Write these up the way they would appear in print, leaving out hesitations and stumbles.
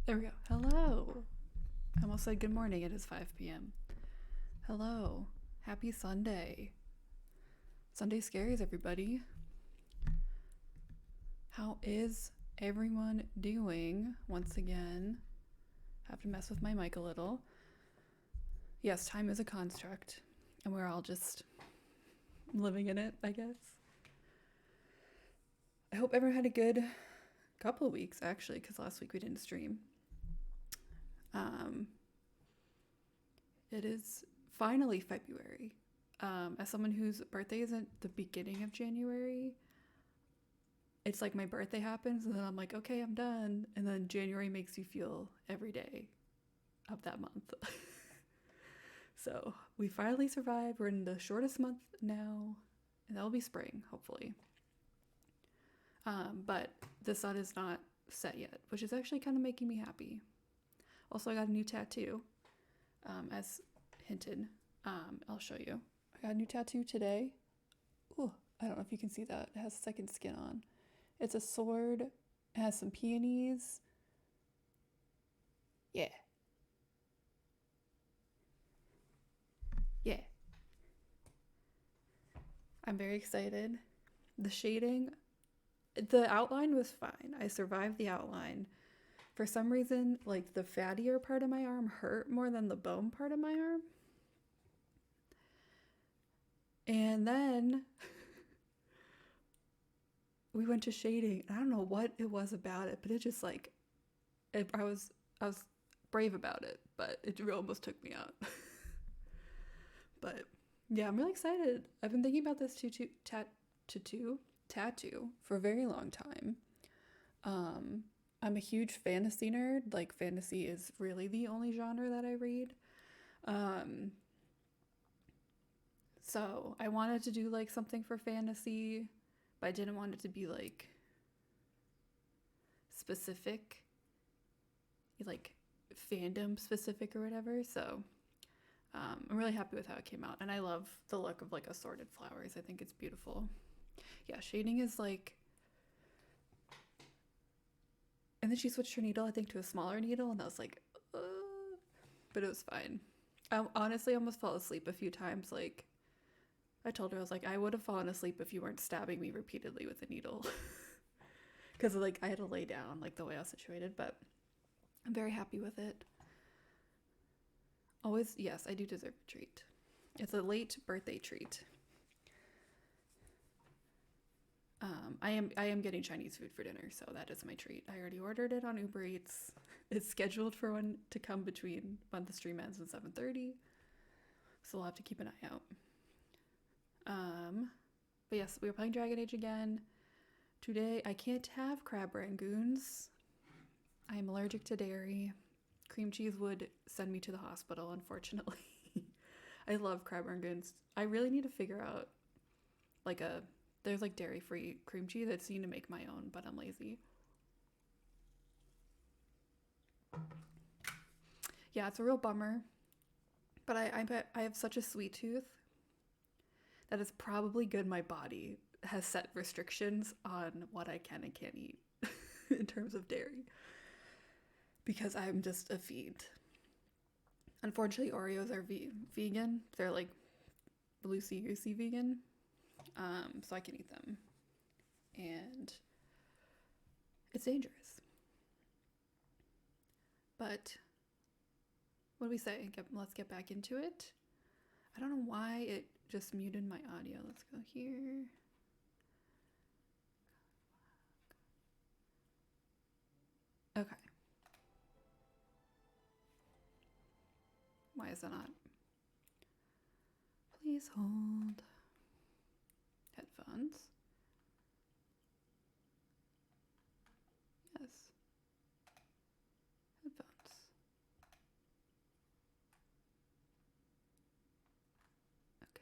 There we go. Hello. I almost said good morning. It is 5 p.m. Hello. Happy Sunday. Sunday scaries, everybody. How is everyone doing? Once again, have to mess with my mic a little. Yes, time is a construct, and we're all just living in it, I guess. I hope everyone had a good couple of weeks, actually, because last week we didn't stream. Um, it is finally February. As someone whose birthday isn't the beginning of January, it's like my birthday happens and then I'm like, okay, I'm done. And then January makes you feel every day of that month. So we finally survived. We're in the shortest month now, and that'll be spring, hopefully. But the sun is not set yet, which is actually kind of making me happy. Also, I got a new tattoo, as hinted. I'll show you. I got a new tattoo today. Ooh, I don't know if you can see that. It has second skin on. It's a sword. It has some peonies. Yeah. Yeah. I'm very excited. The shading, the outline was fine. I survived the outline. For some reason, like the fattier part of my arm hurt more than the bone part of my arm. And then we went to shading. I don't know what it was about it, but it just like I was brave about it, but it almost took me out. But yeah, I'm really excited. I've been thinking about this tattoo for a very long time. I'm a huge fantasy nerd. Like fantasy is really the only genre that I read. Um, so I wanted to do like something for fantasy, but I didn't want it to be like specific, like fandom specific or whatever. So I'm really happy with how it came out, and I love the look of like assorted flowers. I think it's beautiful. Yeah, shading is like, and then she switched her needle, I think, to a smaller needle, and I was like, but it was fine. I honestly almost fell asleep a few times. Like, I told her, I was like, I would have fallen asleep if you weren't stabbing me repeatedly with a needle. Because, like, I had to lay down, like, the way I was situated, but I'm very happy with it. Always, yes, I do deserve a treat. It's a late birthday treat. I am getting Chinese food for dinner, so that is my treat. I already ordered it on Uber Eats. It's scheduled for one to come between when the stream ends and 7:30, so we'll have to keep an eye out. But yes, we were playing Dragon Age again. Today, I can't have crab rangoons. I am allergic to dairy. Cream cheese would send me to the hospital, unfortunately. I love crab rangoons. I really need to figure out like there's like dairy free cream cheese. I'd seen to make my own, but I'm lazy. Yeah, it's a real bummer. But I have such a sweet tooth that it's probably good my body has set restrictions on what I can and can't eat in terms of dairy, because I'm just a fiend. Unfortunately, Oreos are vegan. They're like loosey goosey vegan, so I can eat them, and it's dangerous. But what do we say? Let's get back into it. I don't know why it just muted my audio. Let's go here. Okay. Why is that not? Please hold. Headphones. Yes. Headphones. Okay.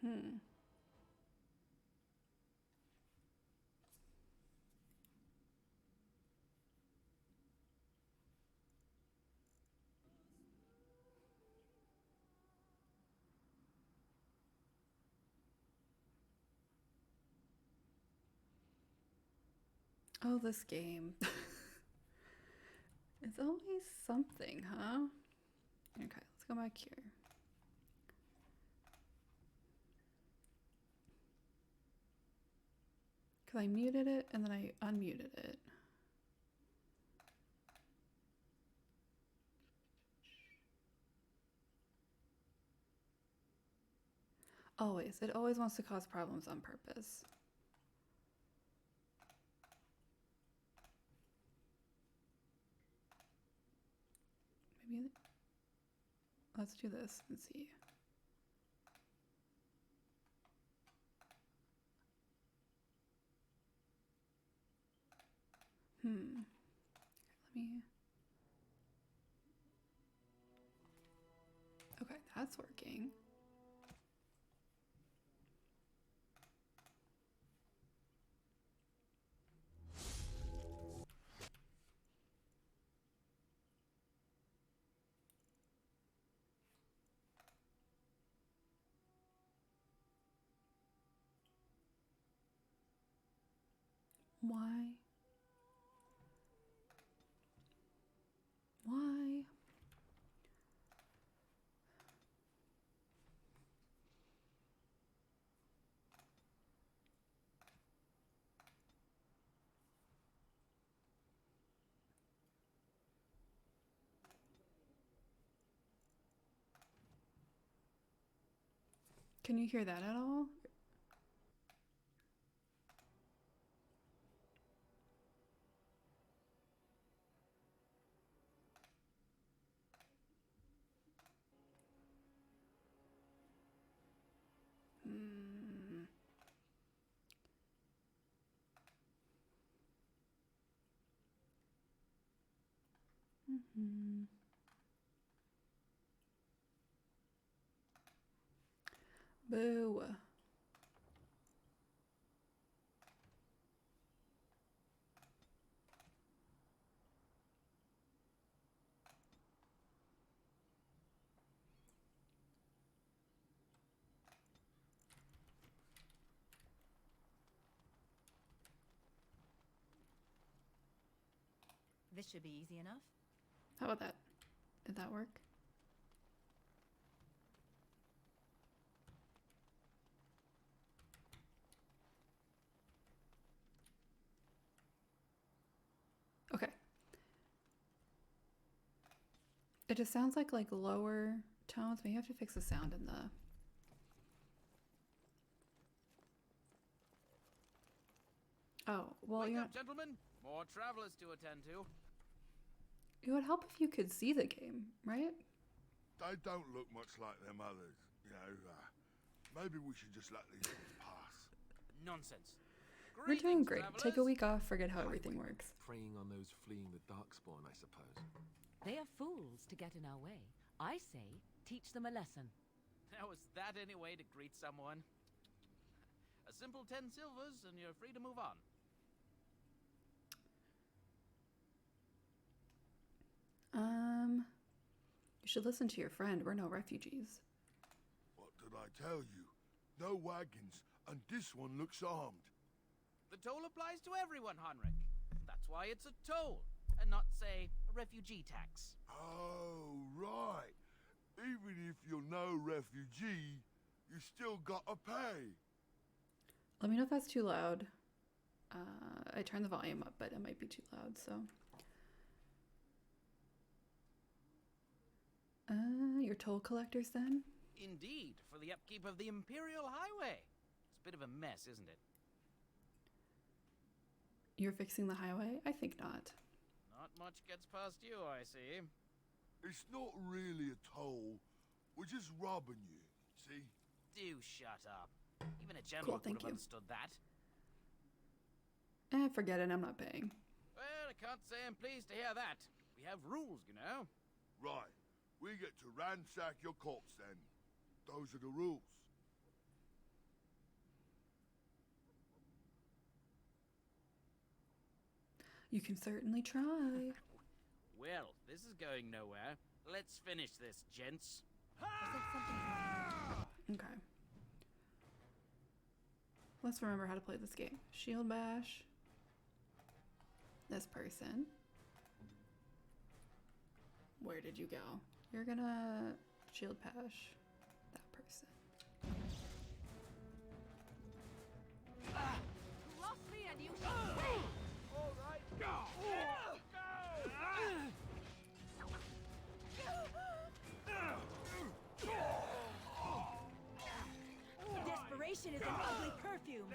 Hmm. Oh, this game. It's always something, huh? Okay, let's go back here. Because I muted it and then I unmuted it. Always. It always wants to cause problems on purpose. Maybe. Let's do this and see. Let me. Okay, that's working. Why? Why? Can you hear that at all? Boo. This should be easy enough. How about that? Did that work? Okay. It just sounds like lower tones. Maybe you have to fix the sound in the. Oh, well, Wake you know, up, gentlemen. More travelers to attend to. it would help if you could see the game, right? They don't look much like them others, you know. Maybe we should just let these ones pass. Nonsense. We're doing great. Travelers. Take a week off, forget how everything works. Preying on those fleeing the darkspawn, I suppose. They are fools to get in our way. I say, teach them a lesson. Now, is that any way to greet someone? A simple 10 silvers and you're free to move on. You should listen to your friend. We're no refugees. What did I tell you? No wagons, and this one looks armed. The toll applies to everyone, Heinrich. That's why it's a toll, and not, say, a refugee tax. Oh, right. Even if you're no refugee, you still gotta pay. Let me know if that's too loud. I turned the volume up, but it might be too loud, so. Your toll collectors then? Indeed, for the upkeep of the Imperial Highway. It's a bit of a mess, isn't it? You're fixing the highway? I think not. Not much gets past you, I see. It's not really a toll. We're just robbing you, see? Do shut up. Even a general Thank would have you. understood that. Forget it, I'm not paying. Well, I can't say I'm pleased to hear that. We have rules, you know. Right. We get to ransack your corpse then. Those are the rules. You can certainly try. Well, this is going nowhere. Let's finish this, gents. Okay. Let's remember how to play this game. Shield bash. this person. Where did you go? You're gonna shield pash that person. Cross me and you shall pay! All right, go! Desperation is an ugly perfume.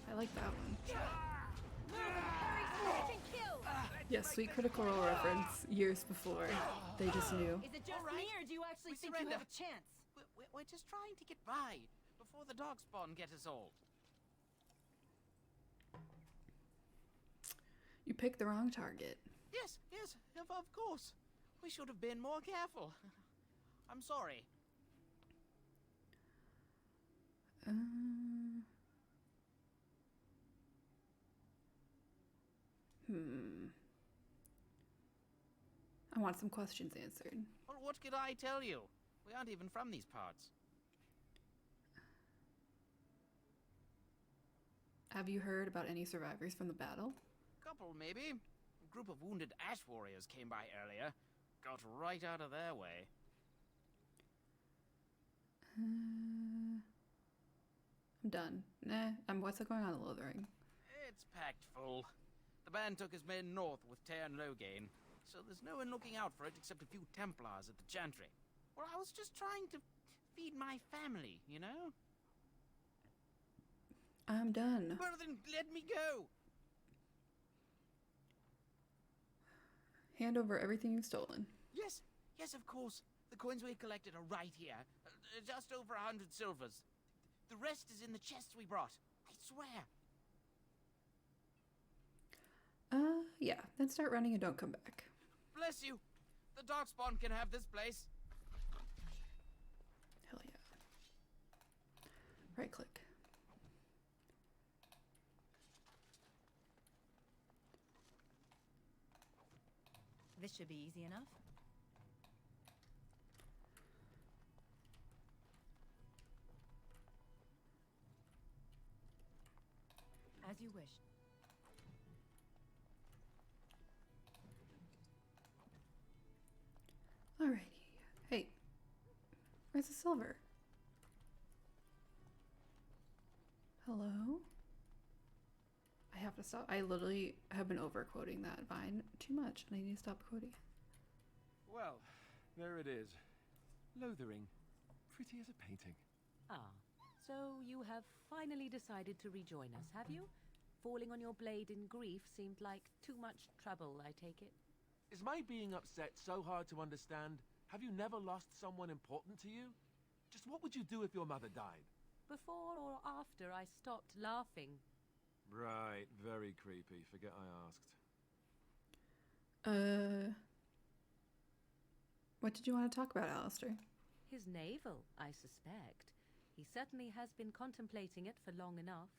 I like that one. Hurry, snatch and kill. Yes, sweet Critical Role reference years before. They just knew. Is it just All right. me, or do you actually We think you surrender. have a chance? We're just trying to get by before the dog spawn get us all. You picked the wrong target. Yes, of course. We should have been more careful. I'm sorry. I want some questions answered. Well, what could I tell you? We aren't even from these parts. Have you heard about any survivors from the battle? Couple, maybe. A group of wounded ash warriors came by earlier. Got right out of their way. I'm done. Nah, what's going on in Lothering? It's packed full. The band took his men north with Tear and Logain, so there's no one looking out for it except a few Templars at the Chantry. Well, I was just trying to feed my family, you know? I'm done. Well, then let me go! Hand over everything you've stolen. Yes, of course. The coins we collected are right here. Just over 100 silvers. The rest is in the chests we brought. I swear. Yeah. Then start running and don't come back. Bless you. The Darkspawn can have this place. Hell yeah. Right click. This should be easy enough. As you wish. Alrighty. Hey. Where's the silver? Hello? I have to stop. I literally have been over quoting that vine too much and I need to stop quoting it. Well, there it is. Lothering. Pretty as a painting. Ah, so you have finally decided to rejoin us, have you? Falling on your blade in grief seemed like too much trouble, I take it. Is my being upset so hard to understand? Have you never lost someone important to you? Just what would you do if your mother died? Before or after I stopped laughing? Right, very creepy. Forget I asked. What did you want to talk about, Alistair? His navel, I suspect. He certainly has been contemplating it for long enough.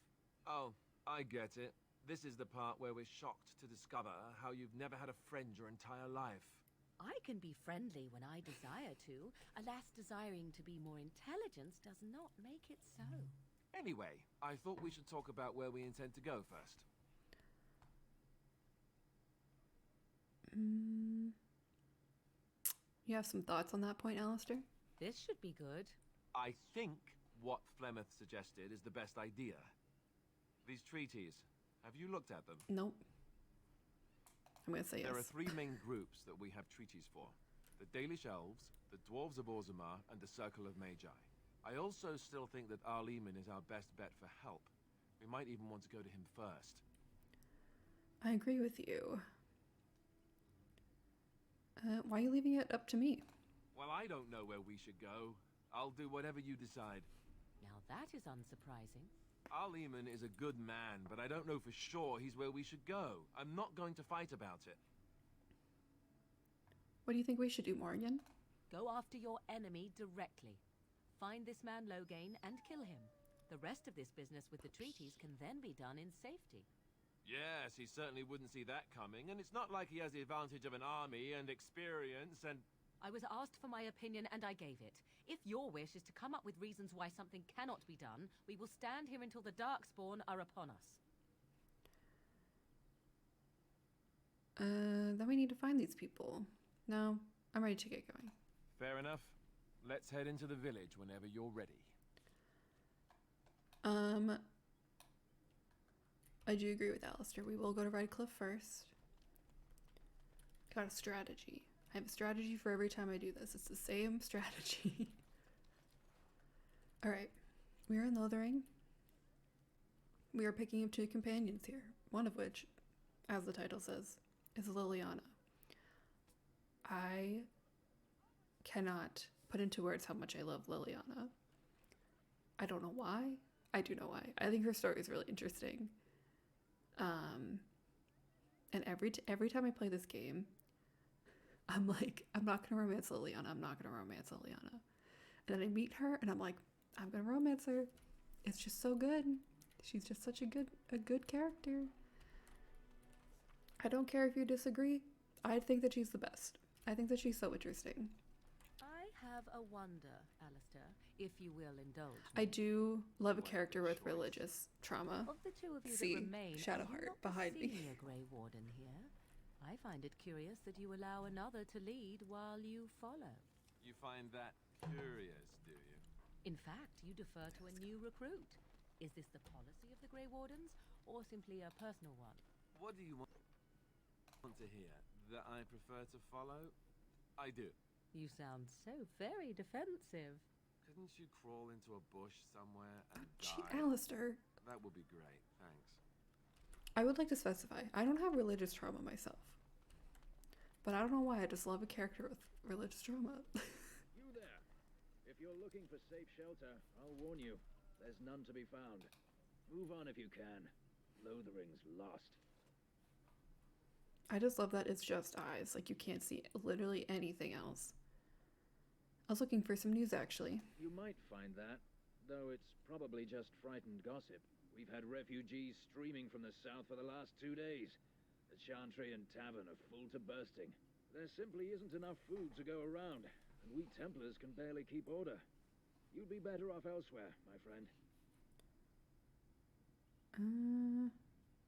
Oh, I get it. This is the part where we're shocked to discover how you've never had a friend your entire life. I can be friendly when I desire to. Alas, desiring to be more intelligent does not make it so. Anyway, I thought we should talk about where we intend to go first. You have some thoughts on that point, Alistair? This should be good. I think what Flemeth suggested is the best idea. These treaties, have you looked at them? Nope. I'm gonna say yes. There are three main groups that we have treaties for. The Dalish Elves, the Dwarves of Orzammar, and the Circle of Magi. I also still think that Arleman is our best bet for help. We might even want to go to him first. I agree with you. Why are you leaving it up to me? Well, I don't know where we should go. I'll do whatever you decide. Now that is unsurprising. Arleman is a good man, but I don't know for sure he's where we should go. I'm not going to fight about it. What do you think we should do, Morgan? Go after your enemy directly. Find this man Logain and kill him. The rest of this business with the treaties can then be done in safety. Yes, he certainly wouldn't see that coming, and it's not like he has the advantage of an army and experience and... I was asked for my opinion and I gave it. If your wish is to come up with reasons why something cannot be done, we will stand here until the Darkspawn are upon us. find these people. No, I'm ready to get going. Fair enough. Let's head into the village whenever you're ready. I do agree with Alistair. We will go to Redcliffe first. Got a strategy. I have a strategy for every time I do this. It's the same strategy. Alright. We are in Lothering. We are picking up 2 companions here. One of which, as the title says, is Leliana. I cannot put into words how much I love Leliana. I don't know why. I do know why. I think her story is really interesting. And every time I play this game, I'm like, I'm not gonna romance Leliana. I'm not gonna romance Leliana. And then I meet her, and I'm like, I'm gonna romance her. It's just so good. She's just such a good character. I don't care if you disagree. I think that she's the best. I think that she's so interesting. I have a wonder, Alistair, if you will indulge me. I do love a character with religious trauma. Of the two of you See, that remain, Shadowheart are you not behind the me. senior Grey Warden here? I find it curious that you allow another to lead while you follow. You find that curious, do you? In fact, you defer to a new recruit. Is this the policy of the Grey Wardens, or simply a personal one? What do you want to hear? That I prefer to follow? I do. You sound so very defensive. Couldn't you crawl into a bush somewhere and Gee, die? Alistair. That would be great, thanks. I would like to specify, I don't have religious trauma myself. But I don't know why, I just love a character with religious trauma. You there. If you're looking for safe shelter, I'll warn you. There's none to be found. Move on if you can. Lothering's lost. I just love that it's just eyes. Like, you can't see literally anything else. I was looking for some news, actually. You might find that, though it's probably just frightened gossip. We've had refugees streaming from the south for the last 2 days. The Chantry and Tavern are full to bursting. There simply isn't enough food to go around, and we Templars can barely keep order. You'd be better off elsewhere, my friend.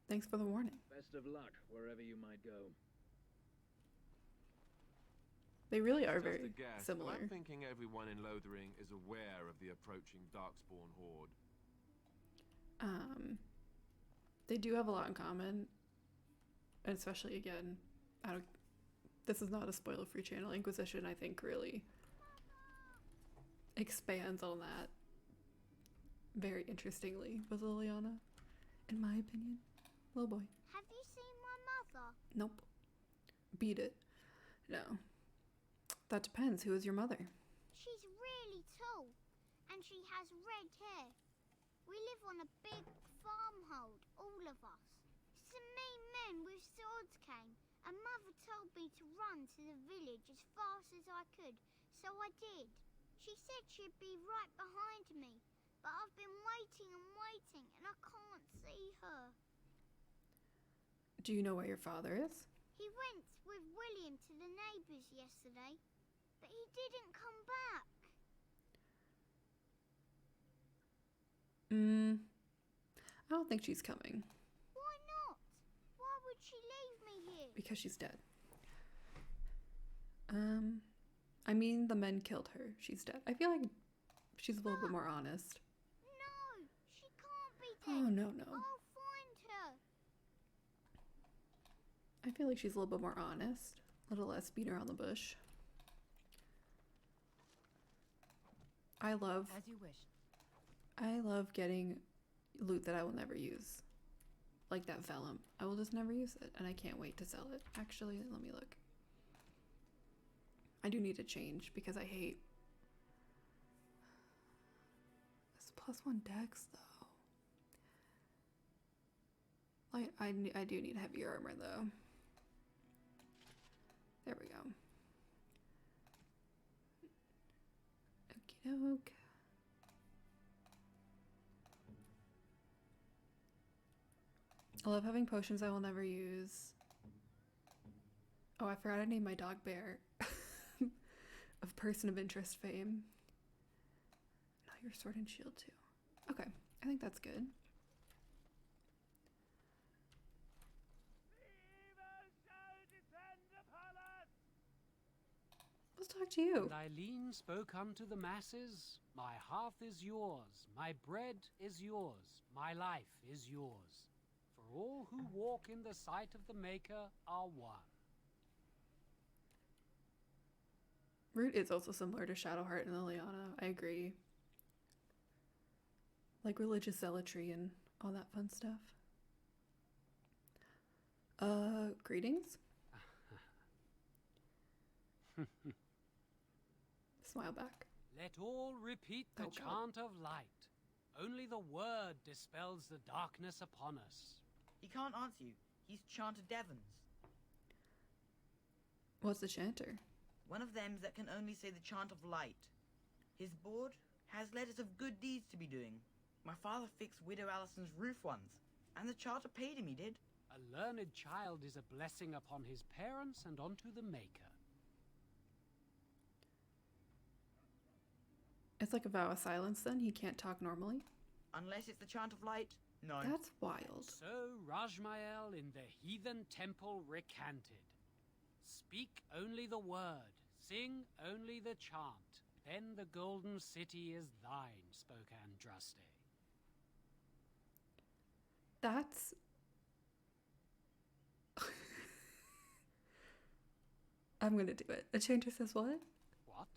Thanks for the warning. Best of luck wherever you might go. They really are Just very a guess, similar. but I'm thinking everyone in Lothering is aware of the approaching Darkspawn horde. They do have a lot in common. And especially, again, this is not a spoiler-free channel. Inquisition, I think, really expands on that very interestingly with Leliana, in my opinion. Little boy. Have you seen my mother? Nope. Beat it. No. That depends. Who is your mother? She's really tall, and she has red hair. We live on a big farmhold, all of us. Some mean men with swords came, and Mother told me to run to the village as fast as I could, so I did. She said she'd be right behind me, but I've been waiting and waiting, and I can't see her. Do you know where your father is? He went with William to the neighbours yesterday, but he didn't come back. I don't think she's coming. Why not? Why would she leave me here? Because she's dead. I mean, the men killed her. She's dead. I feel like she's a little bit more honest. No, she can't be Oh, dead. no. I'll find her. I feel like she's a little bit more honest. A little less beat around the bush. I love As you wish. getting loot that I will never use. Like that vellum. I will just never use it, and I can't wait to sell it. Actually, let me look. I do need to change because I hate this +1 dex though. Like I do need heavier armor though. There we go. Okie doke. I love having potions I will never use. Oh, I forgot I named my dog Bear. Of person of interest fame. Now your sword and shield too. Okay, I think that's good. Let's talk to you. And Eileen spoke unto the masses, my hearth is yours, my bread is yours, my life is yours. For all who walk in the sight of the Maker are one. Root is also similar to Shadowheart and Leliana. I agree. Like religious zealotry and all that fun stuff. Greetings? Smile back. Let all repeat the Oh, God. chant of light. Only the word dispels the darkness upon us. He can't answer you. He's Chanter Devons. What's the chanter? One of them that can only say the chant of light. His board has letters of good deeds to be doing. My father fixed Widow Allison's roof once, and the charter paid him, he did. A learned child is a blessing upon his parents and unto the Maker. It's like a vow of silence then? He can't talk normally? Unless it's the chant of light, no. That's wild. So Rajmael in the heathen temple recanted. Speak only the word, sing only the chant, then the golden city is thine, spoke Andraste. That's... I'm gonna do it. A chanter says what? What?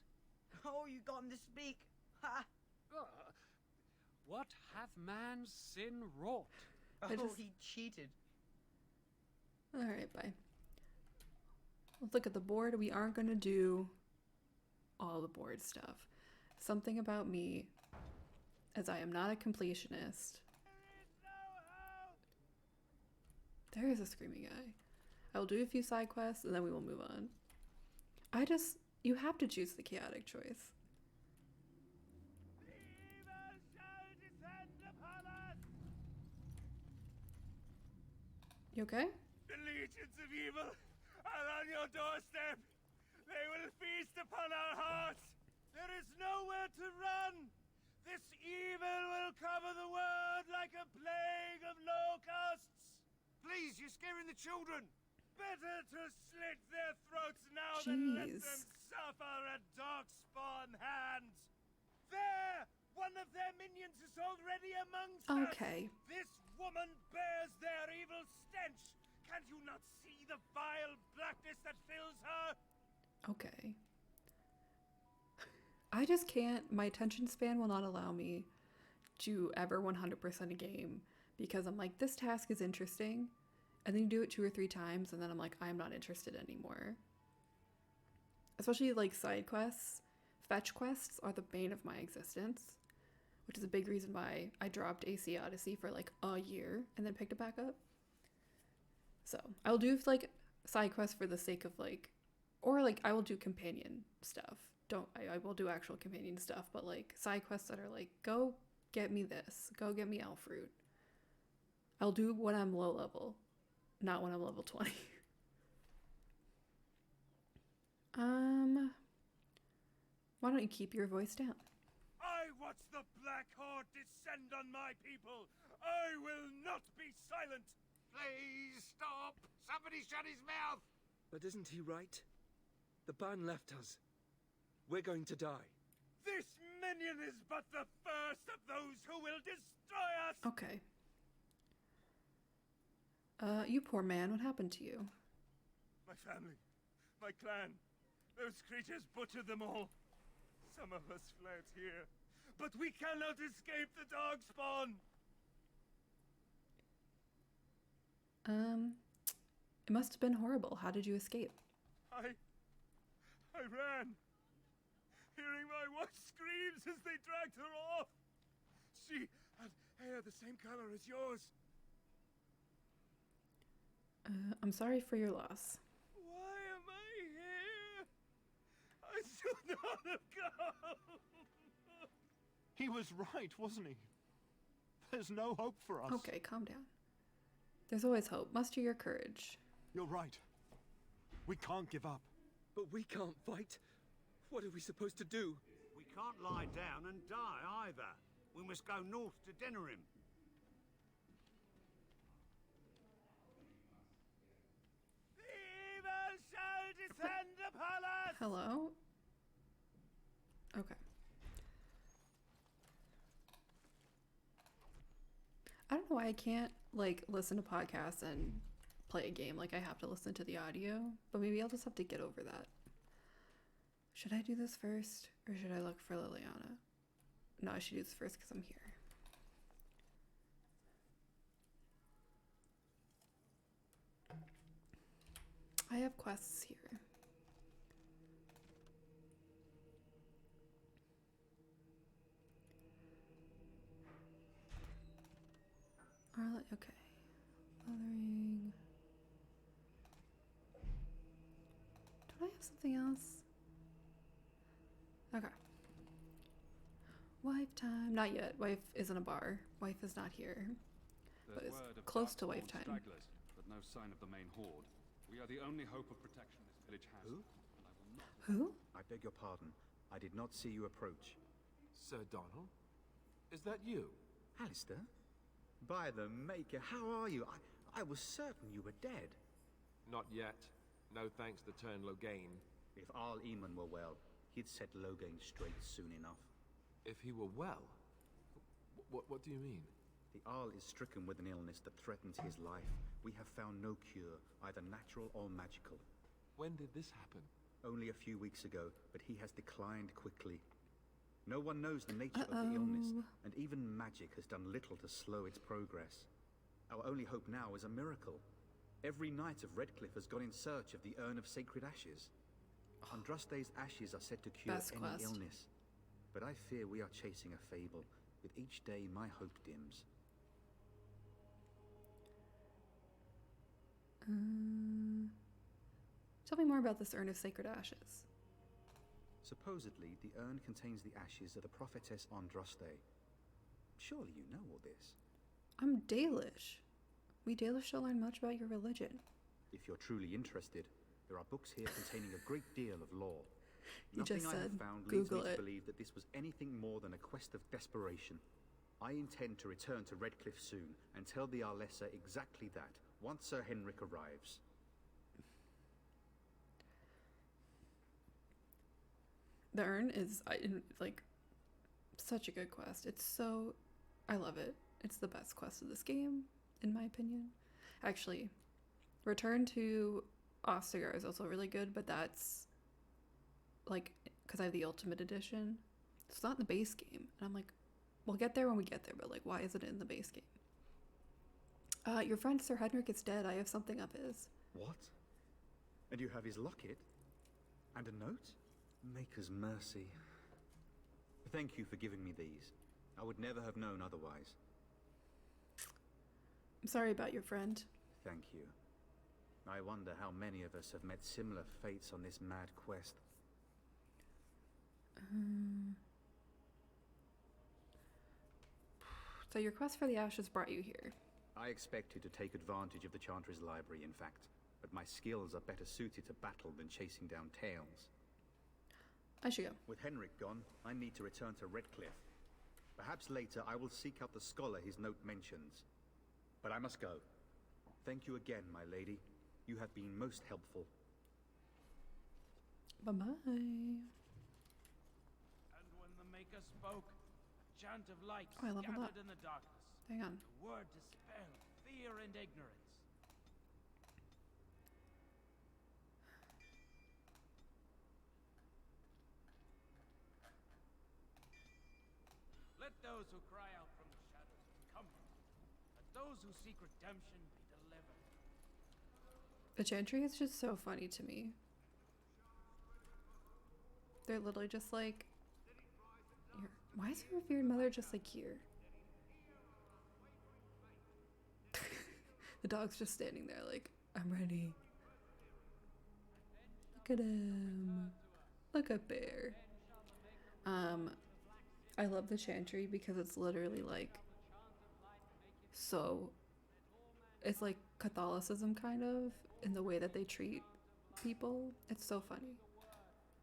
Oh, you got him to speak. Ha! What hath man's sin wrought? Oh, just- he cheated. Alright, bye. Let's look at the board. We aren't gonna do all the board stuff. Something about me, as I am not a completionist. There is a screaming guy. I will do a few side quests and then we will move on. You have to choose the chaotic choice. You okay? The legions of evil are on your doorstep. They will feast upon our hearts. There is nowhere to run. This evil will cover the world like a plague of locusts. Please, you're scaring the children. Better to slit their throats now than let Jeez. them suffer at Darkspawn hands. There! One of their minions is already amongst us. Okay. This woman bears their evil stench. Can't you not see the vile blackness that fills her? Okay. I just can't, my attention span will not allow me to ever 100% a game because I'm like, this task is interesting. And then you do it 2 or 3 times and then I'm like, I'm not interested anymore. Especially like side quests. Fetch quests are the bane of my existence, which is a big reason why I dropped AC Odyssey for like a year and then picked it back up. So I'll do like side quests for the sake of like, or like I will do companion stuff. I will do actual companion stuff, but like side quests that are like, go get me this, go get me elf fruit. I'll do when I'm low level, not when I'm level 20. Why don't you keep your voice down? I watch the Black Horde descend on my people. I will not be silent. Please stop. Somebody shut his mouth. But isn't he right? The ban left us. We're going to die. This minion is but the first of those who will destroy us. Okay. You poor man, what happened to you? My family, my clan, those creatures butchered them all. Some of us fled here, but we cannot escape the Darkspawn. It must have been horrible. How did you escape? I ran, hearing my wife's screams as they dragged her off. She had hair the same color as yours. I'm sorry for your loss. Why am I here? I should not have come. He was right, wasn't he? There's no hope for us. Okay, calm down. There's always hope. Muster your courage. You're right. We can't give up. But we can't fight. What are we supposed to do? We can't lie down and die either. We must go north to Denerim. The evil shall descend upon us. Hello? I can't like listen to podcasts and play a game. Like I have to listen to the audio, but maybe I'll just have to get over that. Should I do this first or should I look for Leliana? No, I should do this first because I'm here. I have quests here. Okay. Lothering. Do I have something else? Okay. Wife time. Not yet. Wife is in a bar. Wife is not here. But it's close to wife time. Stragglers, but no sign of the main horde. We are the only hope of protection this village has. Who? And I will not... Who? I beg your pardon. I did not see you approach. Sir Donald? Is that you? Alistair? By the Maker, how are you? I was certain you were dead. Not yet. No thanks to turn Logain. If Arl Eamon were well, he'd set Logain straight soon enough. If he were well? What do you mean? The Arl is stricken with an illness that threatens his life. We have found no cure, either natural or magical. When did this happen? Only a few weeks ago, but he has declined quickly. No one knows the nature of the illness, and even magic has done little to slow its progress. Our only hope now is a miracle. Every knight of Redcliffe has gone in search of the Urn of Sacred Ashes. Andraste's ashes are said to cure any illness. But I fear we are chasing a fable. With each day, my hope dims. Tell me more about this Urn of Sacred Ashes. Supposedly, the urn contains the ashes of the prophetess Andraste. Surely you know all this. I'm Dalish. We Dalish don't learn much about your religion. If you're truly interested, there are books here containing a great deal of lore. You Nothing just I said, have found Google leads me it. to believe that this was anything more than a quest of desperation. I intend to return to Redcliffe soon and tell the Arlessa exactly that, once Sir Henrik arrives. The urn is like such a good quest. I love it. It's the best quest of this game, in my opinion. Actually, Return to Ostagar is also really good, but that's like because I have the Ultimate Edition. It's not in the base game, and I'm like, we'll get there when we get there. But like, why isn't it in the base game? Your friend Sir Henrik is dead. I have something of his. What? And you have his locket? And a note? Maker's mercy. Thank you for giving me these. I would never have known otherwise. I'm sorry about your friend. Thank you. I wonder how many of us have met similar fates on this mad quest. So your quest for the ashes brought you here. I expected to take advantage of the Chantry's library, in fact, but my skills are better suited to battle than chasing down tales. I should go. With Henrik gone, I need to return to Redcliffe. Perhaps later I will seek out the scholar his note mentions. But I must go. Thank you again, my lady. You have been most helpful. Bye-bye. And when the Maker spoke, a chant of light I leveled up. scattered in the darkness. Hang on. The word dispel fear and ignorance. Let those who cry out from the shadows be comforted. Let those who seek redemption be delivered. The Chantry is just so funny to me. They're literally just like, here. Why is your revered mother just like here? The dog's just standing there like, I'm ready. Look at him. Look at Bear. I love the Chantry because it's literally like, so, it's like Catholicism kind of, in the way that they treat people. It's so funny.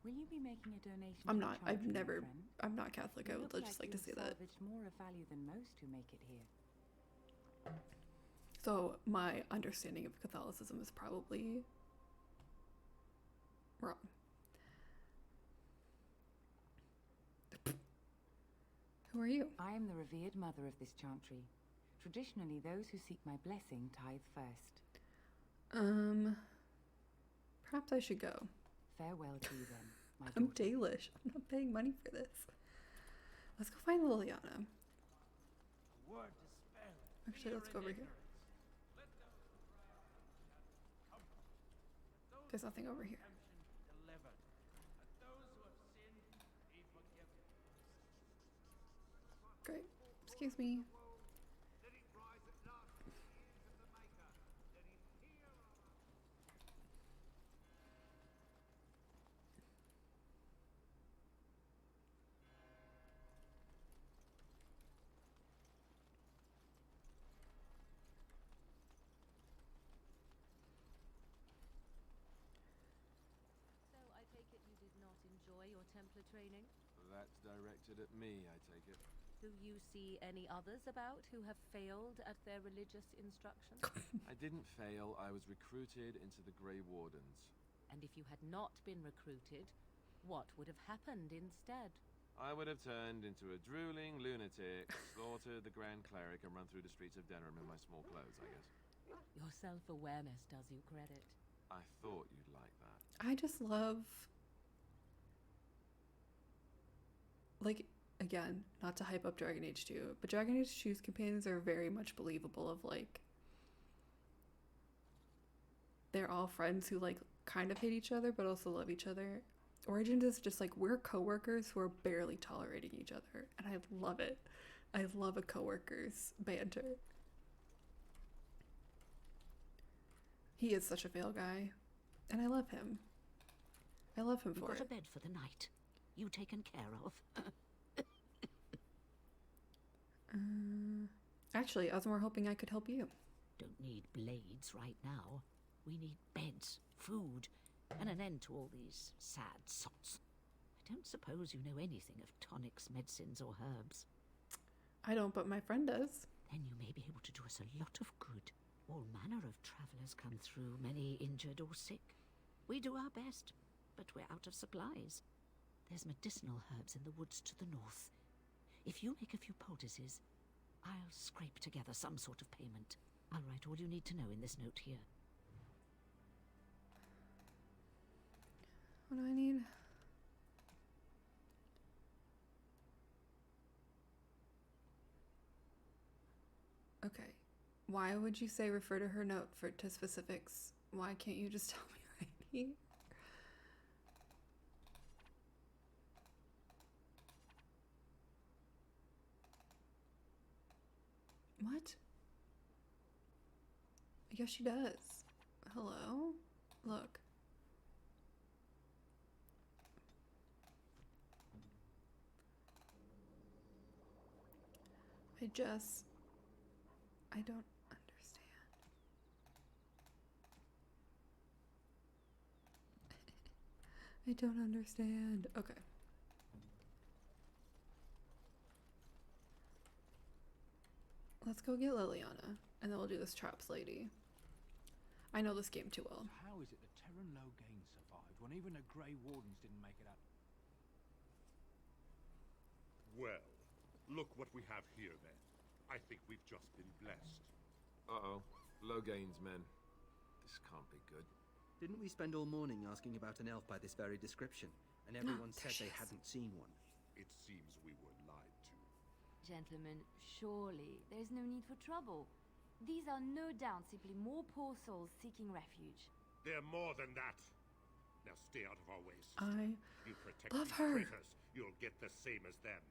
Will you be making a donation? I'm to the not. I've Chantry, my never. friend? I'm not Catholic. You I look would just like to you've say that. salvaged more of value than most who make it here. So my understanding of Catholicism is probably wrong. Who are you? I am the revered mother of this chantry. Traditionally, those who seek my blessing tithe first. Perhaps I should go. Farewell to you then, my I'm daughter. Dalish. I'm not paying money for this. Let's go find Leliana. Actually, let's go over here. There's nothing over here. Great. Excuse me. So I take it you did not enjoy your Templar training? That's directed at me, I take it. Do you see any others about who have failed at their religious instruction? I didn't fail. I was recruited into the Grey Wardens. And if you had not been recruited, what would have happened instead? I would have turned into a drooling lunatic, slaughtered the Grand Cleric, and run through the streets of Denham in my small clothes, I guess. Your self-awareness does you credit. I thought you'd like that. I just love, like, again, not to hype up Dragon Age 2, but Dragon Age 2's campaigns are very much believable of, like, they're all friends who, like, kind of hate each other, but also love each other. Origins is just, like, we're coworkers who are barely tolerating each other, and I love it. I love a coworker's banter. He is such a fail guy, and I love him. I love him You've for got it. a bed for the night. You taken care of. Actually, I was more hoping I could help you. Don't need blades right now. We need beds, food, and an end to all these sad sots. I don't suppose you know anything of tonics, medicines, or herbs. I don't, but my friend does. Then you may be able to do us a lot of good. All manner of travellers come through, many injured or sick. We do our best, but we're out of supplies. There's medicinal herbs in the woods to the north. If you make a few poultices, I'll scrape together some sort of payment. I'll write all you need to know in this note here. What do I need? Okay. Why would you say refer to her note to specifics? Why can't you just tell me right here? What? I guess she does. Hello? Look. I don't understand. I don't understand. Okay. Let's go get Leliana, and then we'll do this traps lady. I know this game too well. How is it that Terran Logain survived when even the Grey Wardens didn't make it out? Well, look what we have here then. I think we've just been blessed. Uh-oh. Logain's men. This can't be good. Didn't we spend all morning asking about an elf by this very description? And everyone said they hadn't seen one. It seems we were lied to. Gentlemen, surely there's no need for trouble. These are no doubt simply more poor souls seeking refuge. They're more than that. Now stay out of our way, sister. I You protect love these her. traitors, you'll get the same as them.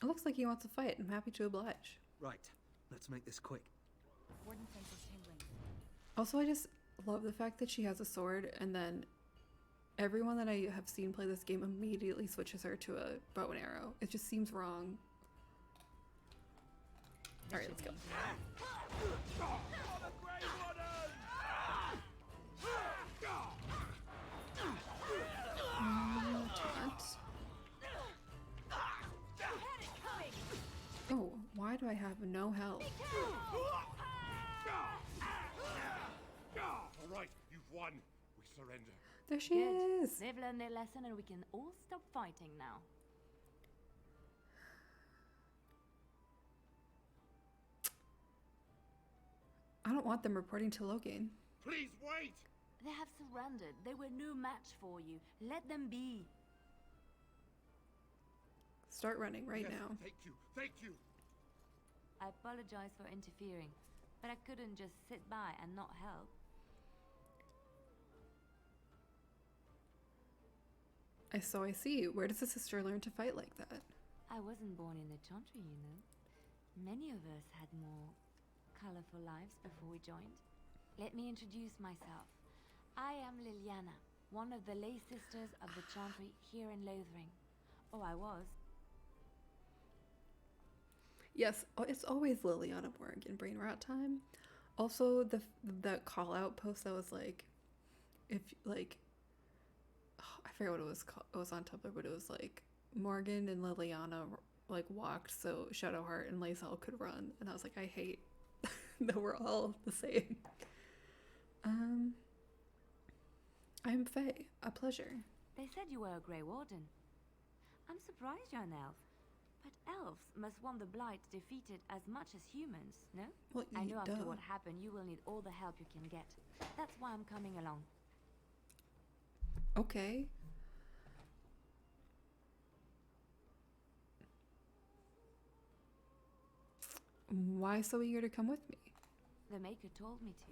It looks like he wants to fight. I'm happy to oblige. Right. Let's make this quick. Warden senses tingling. Also, I just love the fact that she has a sword, and then everyone that I have seen play this game immediately switches her to a bow and arrow. It just seems wrong. Alright, let's go. Taunt. Oh, why do I have no health? All right, you've won. We surrender. There she Good. is. They've learned their lesson and we can all stop fighting now. I don't want them reporting to Logan. Please wait! They have surrendered. They were no match for you. Let them be. Start running right Yes, now. Thank you, thank you. I apologize for interfering, but I couldn't just sit by and not help. I see. Where does a sister learn to fight like that? I wasn't born in the Chantry, you know. Many of us had more colorful lives before we joined. Let me introduce myself. I am Leliana, one of the lay sisters of the Chantry here in Lothering. Oh, I was. Yes, it's always Leliana Morgan brain rot time. Also, the call out post that was like, if like, oh, I forget what it was called. It was on Tumblr, but it was like Morgan and Leliana like walked so Shadowheart and Lae'zel could run, and I was like, I hate that we're all the same. I'm Faye. A pleasure. They said you were a Grey Warden. I'm surprised you're an elf. But elves must want the Blight defeated as much as humans, no? Well, I know after duh. what happened, you will need all the help you can get. That's why I'm coming along. Okay. Why so eager to come with me? The Maker told me to.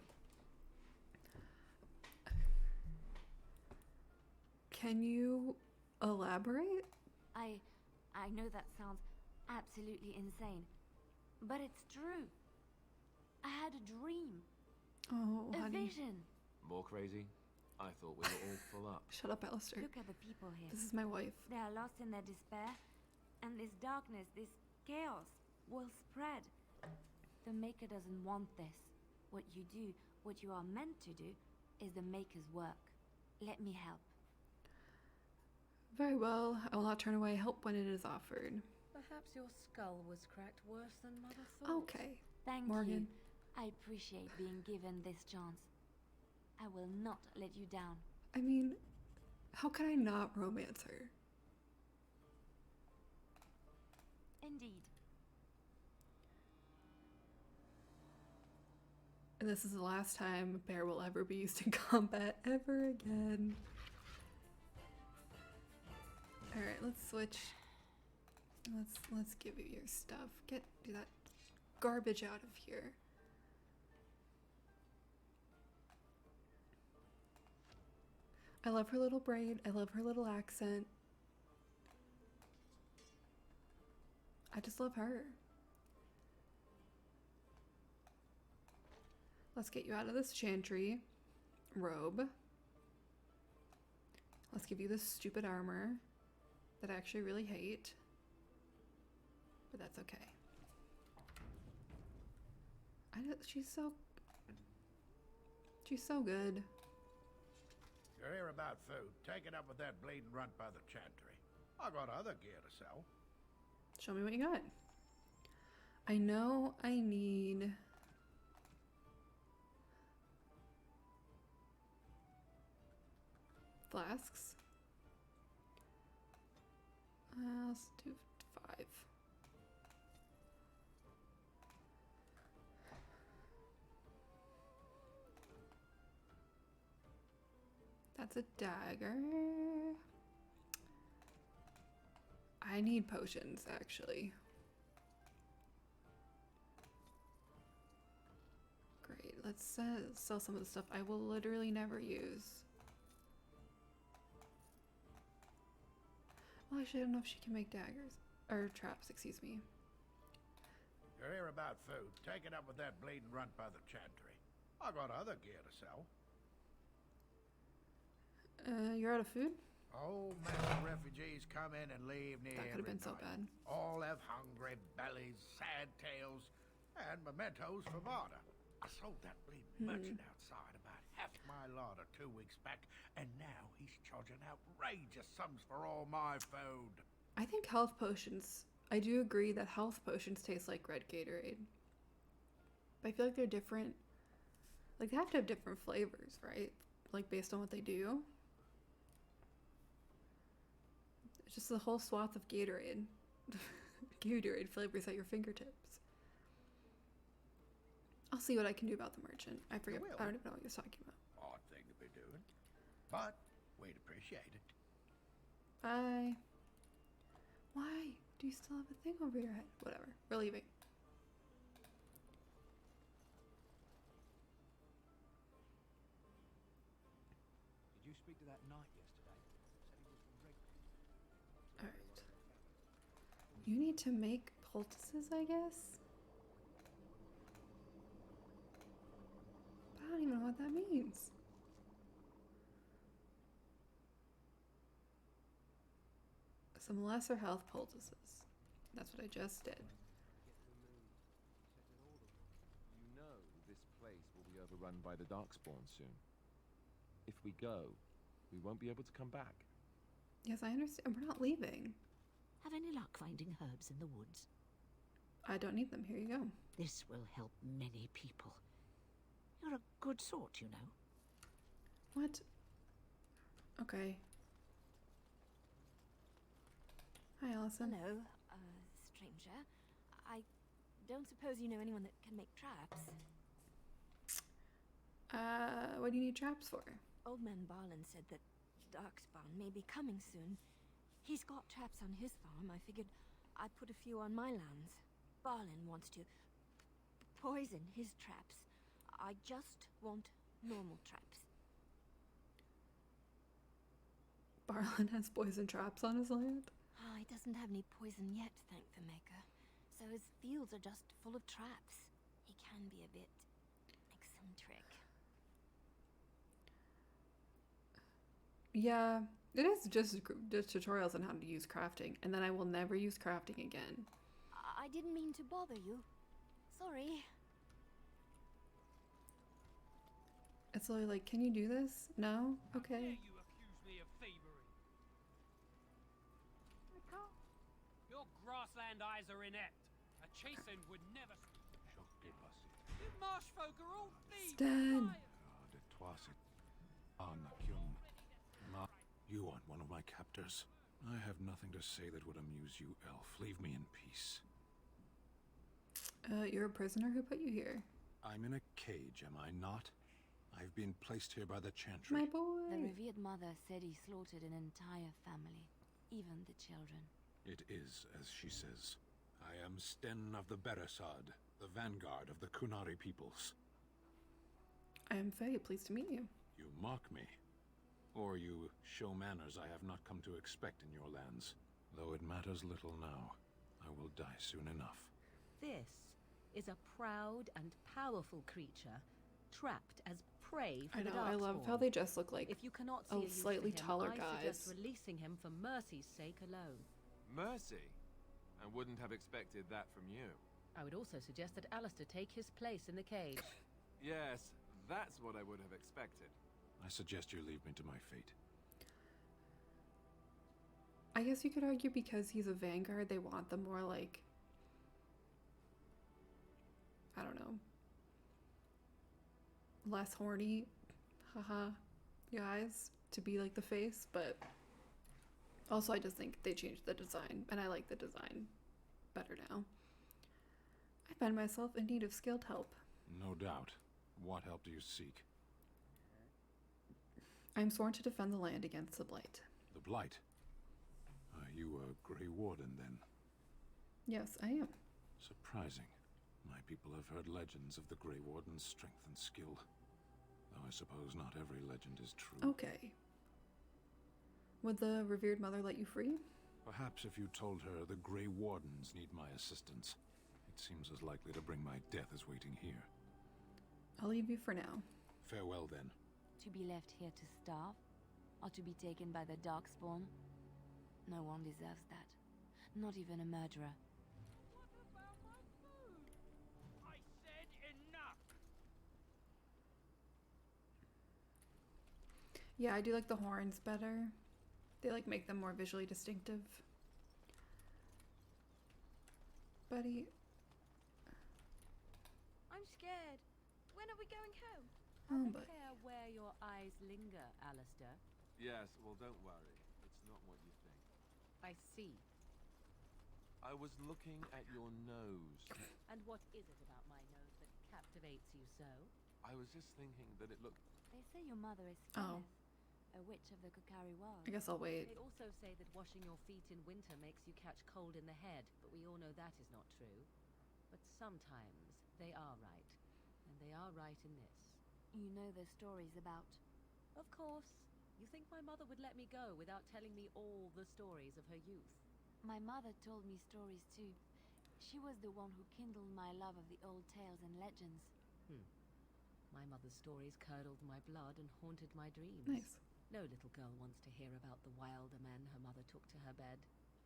Can you elaborate? I know that sounds absolutely insane, but it's true. I had a dream. Oh, a honey. vision. More crazy? I thought we were all full up. Shut up, Alistair. Look at the people here. This is my wife. They are lost in their despair, and this darkness, this chaos, will spread. The Maker doesn't want this. What you do, what you are meant to do, is the Maker's work. Let me help. Very well. I will not turn away help when it is offered. Perhaps your skull was cracked worse than Mother thought. Okay. Thank Morgan. you. I appreciate being given this chance. I will not let you down. I mean, how can I not romance her? Indeed. And this is the last time Bear will ever be used in combat ever again. Alright, let's switch. Let's give you your stuff. Do that garbage out of here. I love her little braid. I love her little accent. I just love her. Let's get you out of this chantry robe. Let's give you this stupid armor that I actually really hate. But that's okay. She's so good. You're here about food. Take it up with that bleeding runt by the chantry. I got other gear to sell. Show me what you got. I know I need... flasks. Let's do 5. That's a dagger. I need potions, actually. Great, let's sell some of the stuff I will literally never use. Well, actually, I don't know if she can make daggers. Or traps, excuse me. You're here about food. Take it up with that bleeding runt by the chantry. I got other gear to sell. You're out of food? Oh, many refugees come in and leave near That could have every been so night. bad. All have hungry bellies, sad tales, and mementos for barter. I sold that bleeding merchant outside about half my larder 2 weeks back, and now he's charging outrageous sums for all my food. I think health potions... I do agree that health potions taste like red Gatorade. But I feel like they're different... Like, they have to have different flavors, right? Like, based on what they do. It's just a whole swath of Gatorade. Gatorade flavors at your fingertips. I'll see what I can do about the merchant. I forget. I don't even know what he was talking about. Odd thing to be doing, but we'd appreciate it. Bye. Why? Do you still have a thing over your head? Whatever. We're leaving. Did you speak to that knight yesterday? Said he was from Red. Alright. You need to make poultices, I guess? I don't even know what that means. Some lesser health poultices. That's what I just did. You know this place will be overrun by the Darkspawn soon. If we go, we won't be able to come back. Yes, I understand. We're not leaving. Have any luck finding herbs in the woods? I don't need them. Here you go. This will help many people. You're a good sort, you know. What? Okay. Hi, Allison. Hello, stranger. I don't suppose you know anyone that can make traps? What do you need traps for? Old man Barlin said that Darkspawn may be coming soon. He's got traps on his farm. I figured I'd put a few on my lands. Barlin wants to poison his traps. I just want normal traps. Barlin has poison traps on his land? Oh, he doesn't have any poison yet, thank the Maker. So his fields are just full of traps. He can be a bit eccentric. Yeah, it is just tutorials on how to use crafting, and then I will never use crafting again. I didn't mean to bother you. Sorry. It's literally like, can you do this? No? Okay. You accuse me of thievery. Your grassland eyes are inept. A chasen would never. You marsh folk are all thieves. Stan. You aren't one of my captors. I have nothing to say that would amuse you, elf. Leave me in peace. You're a prisoner? Who put you here? I'm in a cage, am I not? I've been placed here by the Chantry. My boy. The revered mother said he slaughtered an entire family, even the children. It is, as she says. I am Sten of the Beresad, the vanguard of the Kunari peoples. I am very pleased to meet you. You mock me. Or you show manners I have not come to expect in your lands. Though it matters little now. I will die soon enough. This is a proud and powerful creature, trapped as prey for I the know, I love how they just look like if you cannot see a use slightly for him, taller I guys. suggest releasing him for mercy's sake alone. Mercy? I wouldn't have expected that from you. I would also suggest that Alistair take his place in the cage. Yes, that's what I would have expected. I suggest you leave me to my fate. I guess you could argue because he's a vanguard, they want the more like, I don't know, less horny, haha, guys to be like the face, but also I just think they changed the design and I like the design better now. I find myself in need of skilled help. No doubt. What help do you seek? I am sworn to defend the land against the Blight. The Blight? Are you a Grey Warden, then? Yes, I am. Surprising. My people have heard legends of the Grey Warden's strength and skill. Though I suppose not every legend is true. Okay. Would the revered mother let you free? Perhaps if you told her the Grey Wardens need my assistance. It seems as likely to bring my death as waiting here. I'll leave you for now. Farewell, then. To be left here to starve? Or to be taken by the Darkspawn? No one deserves that. Not even a murderer. What about my food? I said enough! Yeah, I do like the horns better. They like make them more visually distinctive. Buddy. I'm scared. When are we going home? Oh, Have a but care where your eyes linger, Alistair. Yes, well, don't worry. It's not what you think. I see. I was looking at your nose. And what is it about my nose that captivates you so? I was just thinking that it looked... They say your mother is Oh. a witch of the Kokari Wild. I guess I'll wait. They also say that washing your feet in winter makes you catch cold in the head, but we all know that is not true. But sometimes they are right. And they are right in this. You know the stories about... Of course. You think my mother would let me go without telling me all the stories of her youth? My mother told me stories too. She was the one who kindled my love of the old tales and legends. My mother's stories curdled my blood and haunted my dreams. Nice. No little girl wants to hear about the wilder men her mother took to her bed,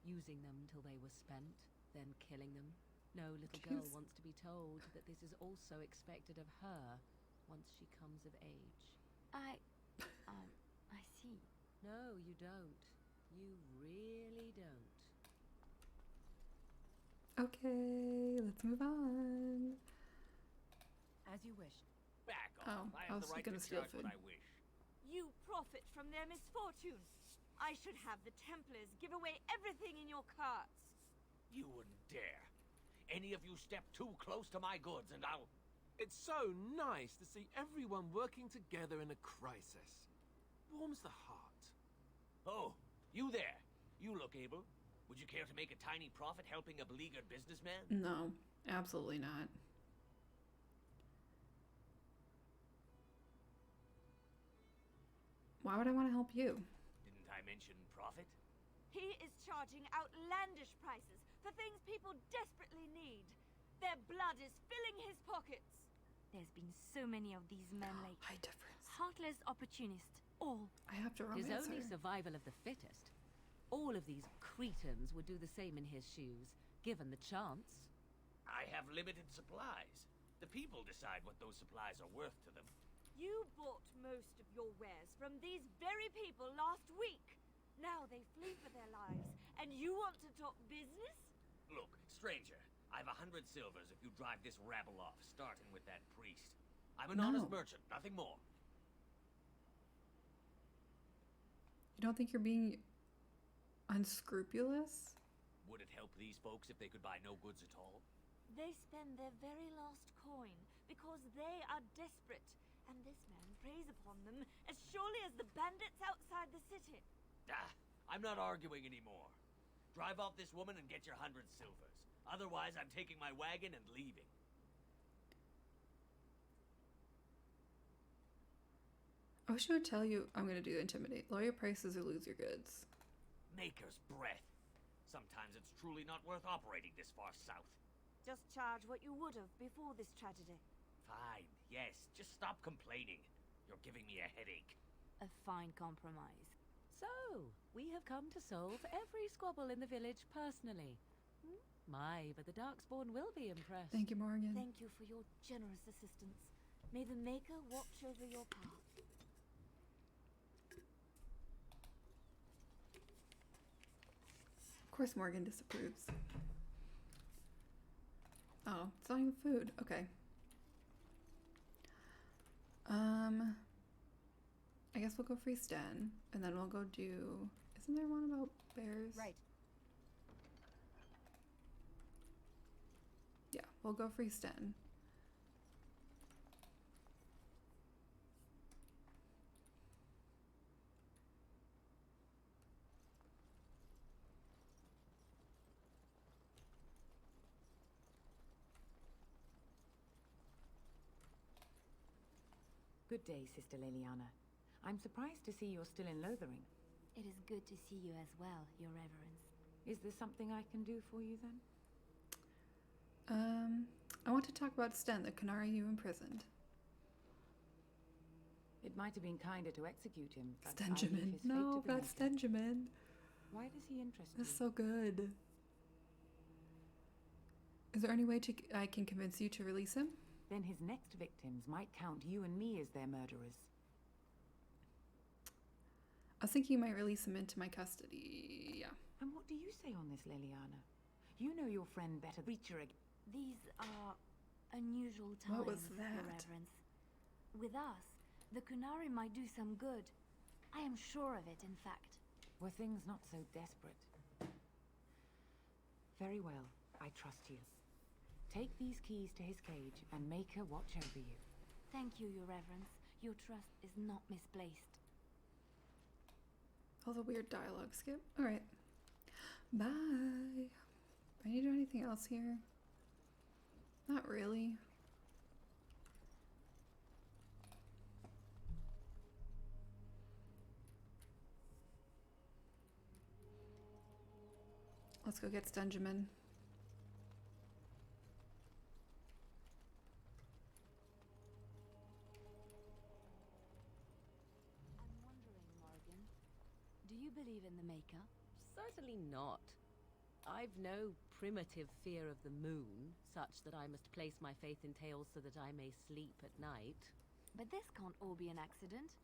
using them till they were spent, then killing them. No little girl wants to be told that this is also expected of her once she comes of age. I see. No, you don't. You really don't. Okay, let's move on. As you wish. Back Oh, off. I I have was the right gonna to steal charge what food. I wish. You profit from their misfortune. I should have the Templars give away everything in your carts. You wouldn't dare. Any of you step too close to my goods and I'll... It's so nice to see everyone working together in a crisis. Warms the heart. Oh, you there. You look able. Would you care to make a tiny profit helping a beleaguered businessman? No, absolutely not. Why would I want to help you? Didn't I mention profit? He is charging outlandish prices for things people desperately need. Their blood is filling his pockets. There's been so many of these men lately. High difference. Heartless opportunists. All. I have to romance It is only her. survival of the fittest. All of these cretins would do the same in his shoes, given the chance. I have limited supplies. The people decide what those supplies are worth to them. You bought most of your wares from these very people last week. Now they flee for their lives, and you want to talk business? Look, stranger, I've 100 silvers if you drive this rabble off, starting with that priest. I'm an honest merchant, nothing more. You don't think you're being unscrupulous? Would it help these folks if they could buy no goods at all? They spend their very last coin because they are desperate, and this man preys upon them as surely as the bandits outside the city. Ah, I'm not arguing anymore. Drive off this woman and get your 100 silvers. Otherwise, I'm taking my wagon and leaving. I wish I would tell you I'm going to do intimidate. Lower your prices or lose your goods. Maker's breath. Sometimes it's truly not worth operating this far south. Just charge what you would have before this tragedy. Fine, yes, just stop complaining. You're giving me a headache. A fine compromise. So, we have come to solve every squabble in the village personally. My, but the Darkspawn will be impressed. Thank you, Morgan. Thank you for your generous assistance. May the Maker watch over your path. Of course Morgan disapproves. Oh, it's not even food. Okay. I guess we'll go free Sten, and then we'll go do... Isn't there one about bears? Right. Yeah, we'll go free Sten. Good day, Sister Leliana. I'm surprised to see you're still in Lothering. It is good to see you as well, Your Reverence. Is there something I can do for you then? I want to talk about Sten, the Canary you imprisoned. It might have been kinder to execute him, but I leave Stenjamin. his fate No, to the that's Maker. Stenjamin. Why does he interest That's you? so good. Is there any way I can convince you to release him? Then his next victims might count you and me as their murderers. I was thinking you might release him into my custody. Yeah. And what do you say on this, Leliana? You know your friend better. Reacher again. These are unusual times, What was Your that? Reverence. With us, the Kunari might do some good. I am sure of it, in fact. Were things not so desperate? Very well. I trust you. Take these keys to his cage and make her watch over you. Thank you, Your Reverence. Your trust is not misplaced. All the weird dialogue skip. Alright. Bye. I need to do anything else here? Not really. Let's go get Stenjamin. I'm wondering, Morrigan, do you believe in the Maker? Certainly not. I've no primitive fear of the moon, such that I must place my faith in tales so that I may sleep at night. But this can't all be an accident.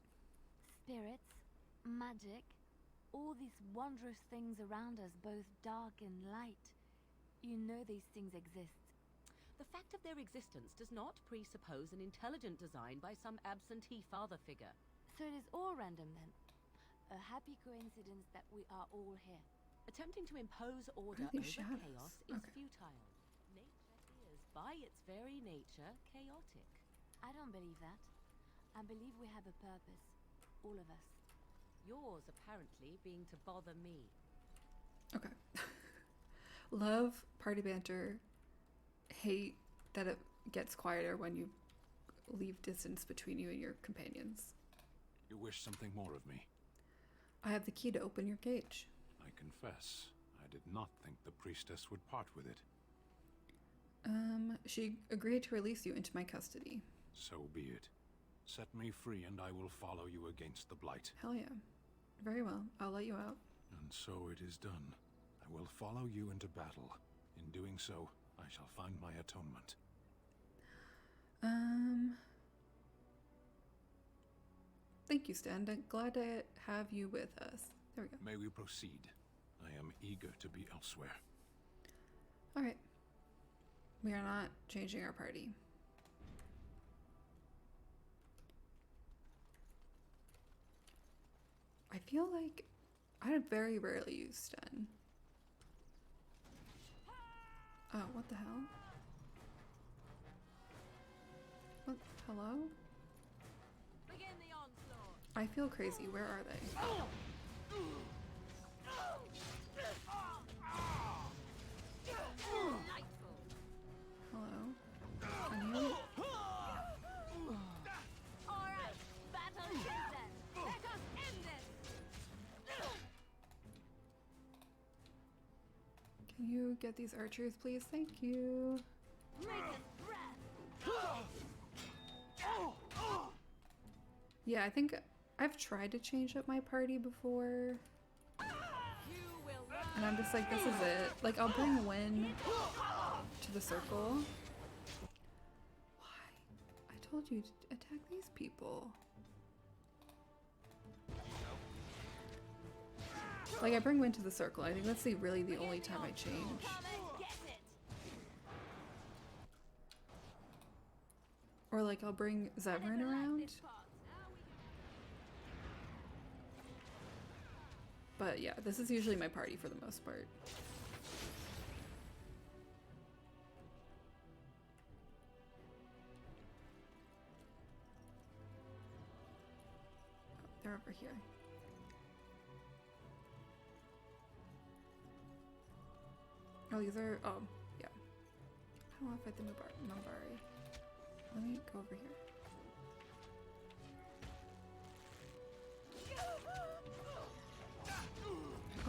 Spirits, magic, all these wondrous things around us, both dark and light. You know these things exist. The fact of their existence does not presuppose an intelligent design by some absentee father figure. So it is all random then. A happy coincidence that we are all here. Attempting to impose order over chaos is futile. Nature is, by its very nature, chaotic. I don't believe that. I believe we have a purpose. All of us. Yours, apparently, being to bother me. Okay. Love party banter. Hate that it gets quieter when you leave distance between you and your companions. You wish something more of me? I have the key to open your cage. I confess, I did not think the priestess would part with it. She agreed to release you into my custody. So be it. Set me free and I will follow you against the Blight. Hell yeah. Very well. I'll let you out. And so it is done. I will follow you into battle. In doing so, I shall find my atonement. Thank you, Stan. I'm glad to have you with us. There we go. May we proceed? I am eager to be elsewhere. Alright. We are not changing our party. I feel like I very rarely use Sten. Oh, what the hell? What? Hello? Begin the onslaught. I feel crazy. Where are they? Hello? Can you? Alright, battle season. Let us end this. Can you get these archers, please? Thank you. Yeah, I think I've tried to change up my party before. And I'm just like, this is it. Like, I'll bring Win to the circle. Why? I told you to attack these people. Like, I bring Win to the circle. I think that's really the only time I change. Or like, I'll bring Zevran around. But yeah, this is usually my party for the most part. Oh, they're over here. Oh, these are, oh, yeah. I don't want to fight the Mabari. Let me go over here.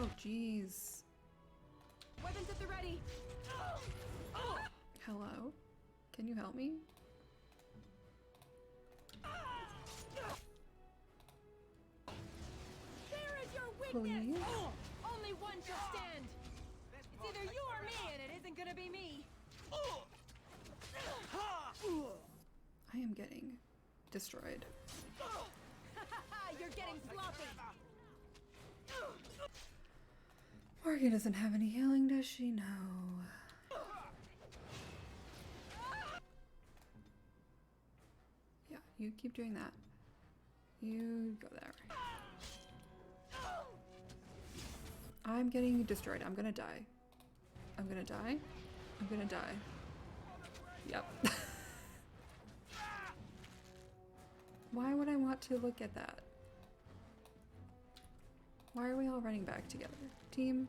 Oh, jeez. Weapons at the ready. Hello? Can you help me? There is your weakness. Please? Only one shall stand. It's either you or me, and it isn't gonna be me. I am getting destroyed. You're getting sloppy. Morgan doesn't have any healing, does she? No. Yeah, you keep doing that. You go there. I'm getting destroyed. I'm gonna die. I'm gonna die. I'm gonna die. Yep. Why would I want to look at that? Why are we all running back together? Team?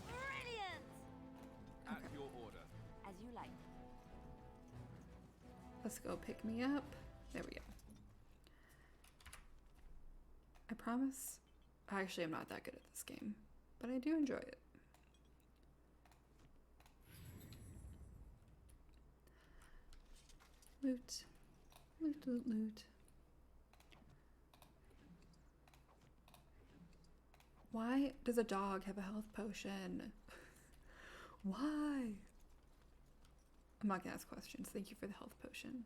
Brilliant! At your order. As you like. Let's go pick me up. There we go. I promise. Actually, I'm not that good at this game, but I do enjoy it. Loot. Loot, loot, loot. Why does a dog have a health potion? Why? I'm not gonna ask questions. Thank you for the health potion.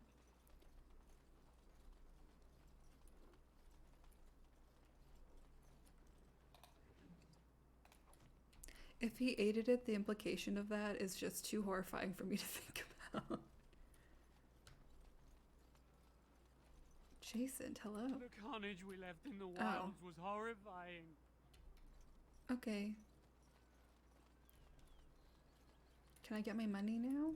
If he aided it, the implication of that is just too horrifying for me to think about. Jason, hello. The carnage we left in the wilds was horrifying. Okay. Can I get my money now?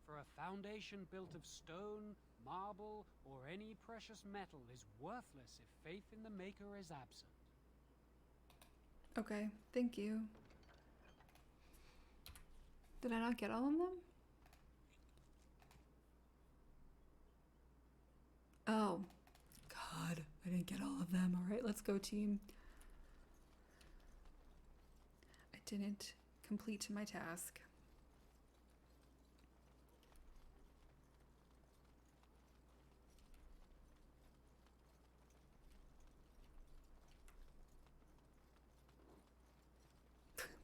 For a foundation built of stone, marble, or any precious metal is worthless if faith in the maker is absent. Okay, thank you. Did I not get all of them? Oh, God, I didn't get all of them. All right, let's go, team. I didn't complete my task.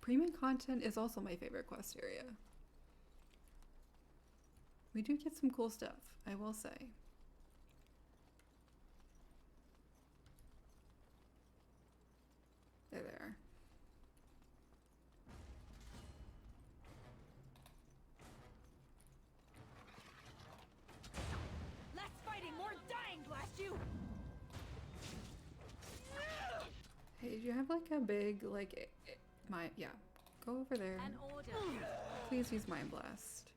Premium content is also my favorite quest area. We do get some cool stuff, I will say. There they are. Less fighting, more dying, blast you! Hey, do you have like a big, like, yeah, go over there. An order. Please use Mind Blast.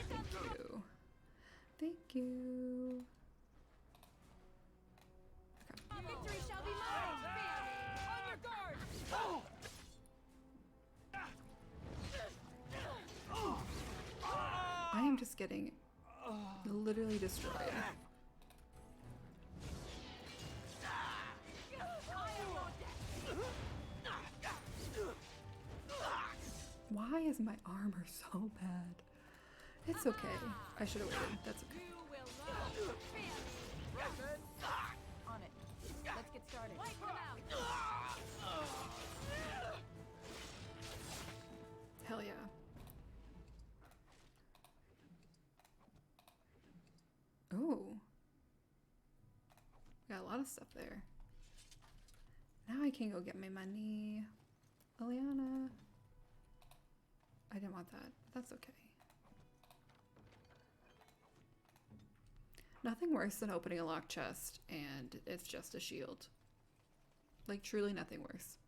Thank you. Thank you. Okay. Victory shall be mine! On your guard! I am just getting literally destroyed. Why is my armor so bad? It's okay. I should have waited. That's okay. On it. Let's get started. Hell yeah. Ooh. Got a lot of stuff there. Now I can go get my money. Leliana. I didn't want that. That's okay. Nothing worse than opening a locked chest and it's just a shield. Like, truly nothing worse.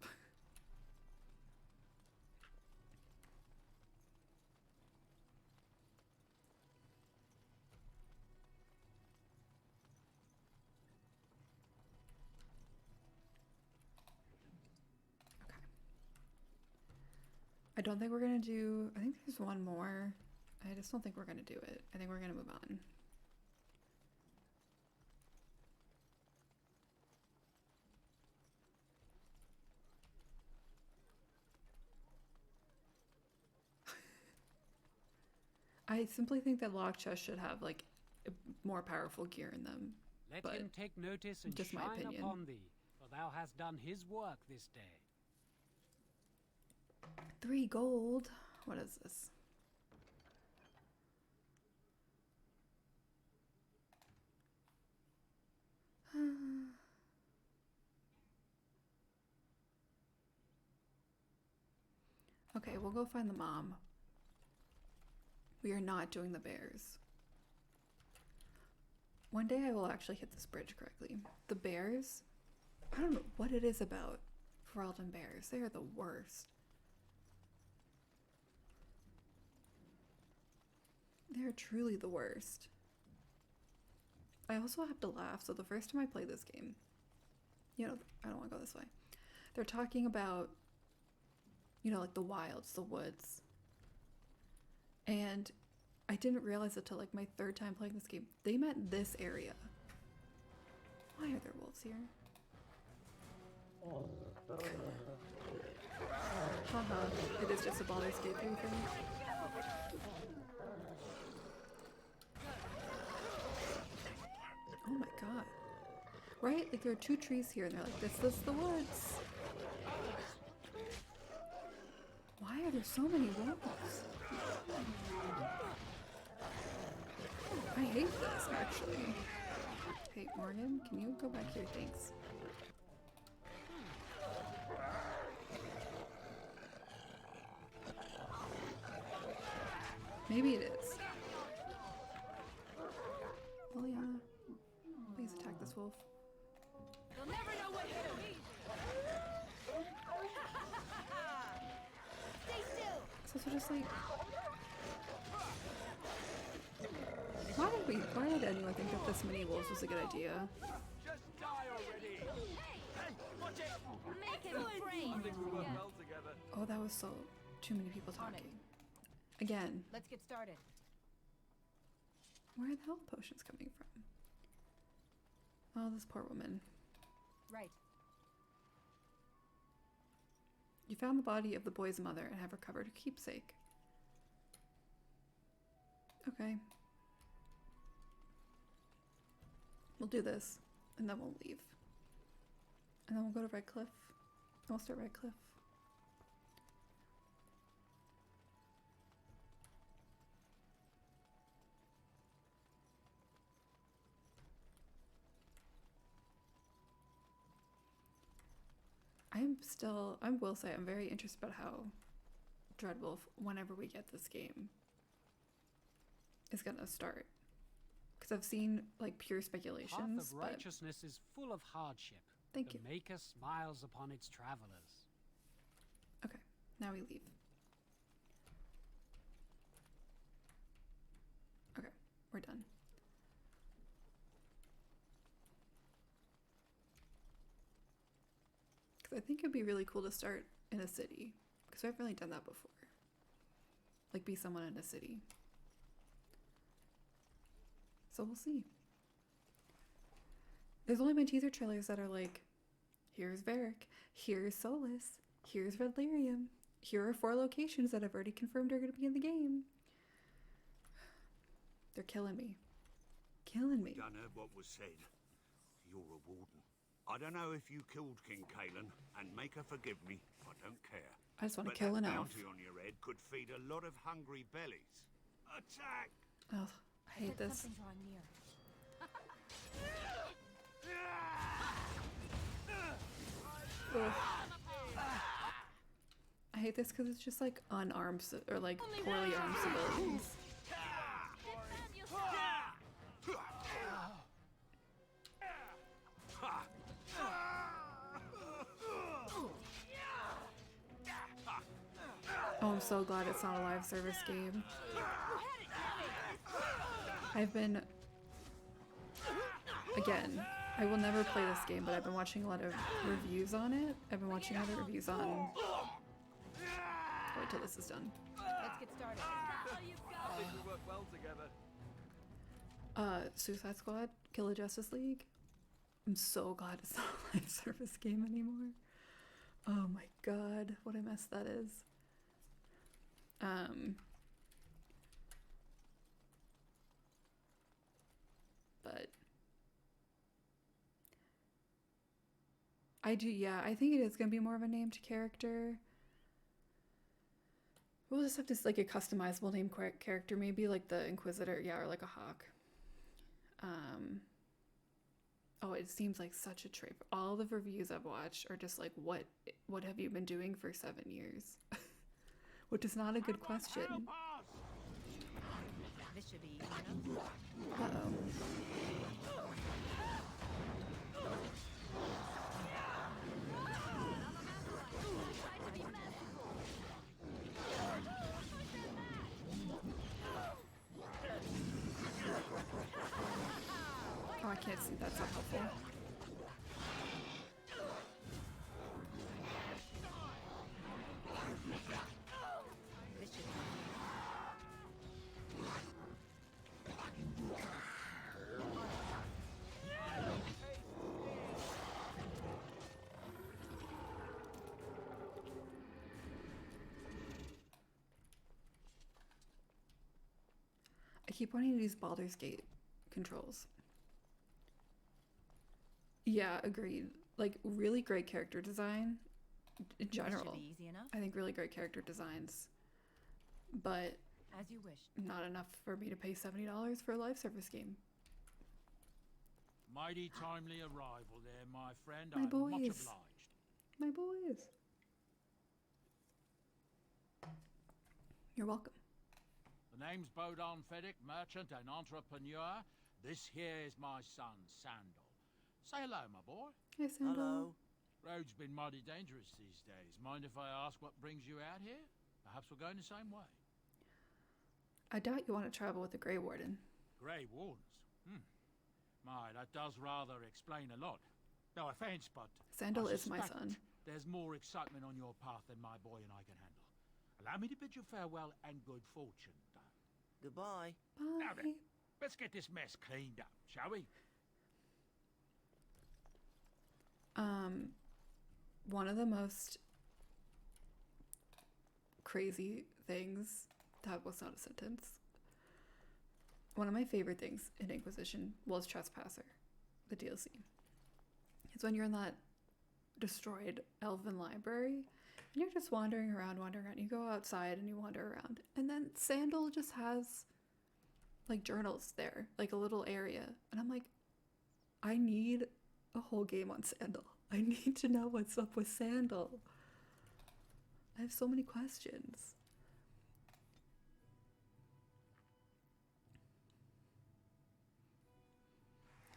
I don't think we're gonna do, I think there's one more. I just don't think we're gonna do it. I think we're gonna move on. I simply think that lock chests should have like more powerful gear in them. Let him take notice and just my shine opinion. upon thee, for thou hast done his work this day. 3 gold. What is this? Okay, we'll go find the mom. We are not doing the bears. One day I will actually hit this bridge correctly. The bears, I don't know what it is about Ferelden bears. They are the worst. They are truly the worst. I also have to laugh. So the first time I played this game, you know, I don't want to go this way. They're talking about, you know, like the wilds, the woods. And I didn't realize it till like my third time playing this game. They meant this area. Why are there wolves here? Haha, it is just a Baldur's Gate 3 thing. Oh my god. Right? Like there are two trees here and they're like, this is the woods. Why are there so many wolves? I hate this, actually. Hey, Morgan, can you go back here? Thanks. Maybe it is. Leliana, please attack this wolf. You'll never know what hit me. Stay still. It's also just like, why did anyone think that this many wolves was a good idea? Just die already! Hey, watch it! Make it free. I think we work well together. Oh, that was so too many people talking. Again, Let's get started. where are the health potions coming from? Oh, this poor woman. Right. You found the body of the boy's mother and have recovered her keepsake. Okay. We'll do this, and then we'll leave. And then we'll go to Red Cliff. And we'll start Red Cliff. I will say, I'm very interested about how Dreadwolf, whenever we get this game, is gonna start. Because I've seen, like, pure speculations, Path of righteousness is full of hardship. Thank the you. Maker smiles upon its travelers. Okay, now we leave. Okay, we're done. Because I think it'd be really cool to start in a city. Because we haven't really done that before. Like, be someone in a city. So we'll see. There's only been teaser trailers that are like, here's Varric, here's Solus, here's Red Lyrium, here are 4 locations that I've already confirmed are going to be in the game. They're killing me. Killing me. Done heard what was said. You're a warden. I don't know if you killed King Kalen, and make her forgive me, I don't care. I just want to But kill that an elf. bounty on your head could feed a lot of hungry bellies. Attack! Oh, I hate this. Something drawing near. Ugh. I hate this because it's just like unarmed or like poorly armed civilians. Oh, I'm so glad it's not a live service game. I've been... Again, I will never play this game, but I've been watching a lot of reviews on it. I've been watching other reviews on... Wait till this is done. Let's get started. I think we work well together. Suicide Squad, Kill the Justice League. I'm so glad it's not a live service game anymore. Oh my god, what a mess that is. But I think it is going to be more of a named character. We'll just have to like a customizable named character, maybe like the Inquisitor, yeah, or like a hawk. Oh, it seems like such a trip. All the reviews I've watched are just like, what have you been doing for 7 years? Which is not a good question. This should be easy enough. Uh-oh. That's not helpful. I keep wanting to use Baldur's Gate controls. Yeah, agreed. Like, really great character design in general. Should be easy enough. I think really great character designs, but As you wish. not enough for me to pay $70 for a live service game. Mighty timely arrival there, my friend. My I'm much boys. obliged. My boys. You're welcome. The name's Bodon Feddick, merchant and entrepreneur. This here is my son, Sandal. Say hello, my boy. Hey, Sandal. Road's been mighty dangerous these days. Mind if I ask what brings you out here? Perhaps we're going the same way. I doubt you want to travel with the Grey Warden. Grey Wardens? My, that does rather explain a lot. No offense, but Sandal I is my suspect son. There's more excitement on your path than my boy and I can handle. Allow me to bid you farewell and good fortune. Goodbye. Now Bye. then, let's get this mess cleaned up, shall we? One of the most crazy things, that was not a sentence. One of my favorite things in Inquisition was Trespasser, the DLC. It's when you're in that destroyed elven library and you're just wandering around. You go outside and you wander around. And then Sandal just has like journals there, like a little area. And I'm like, I need a whole game on Sandal. I need to know what's up with Sandal. I have so many questions.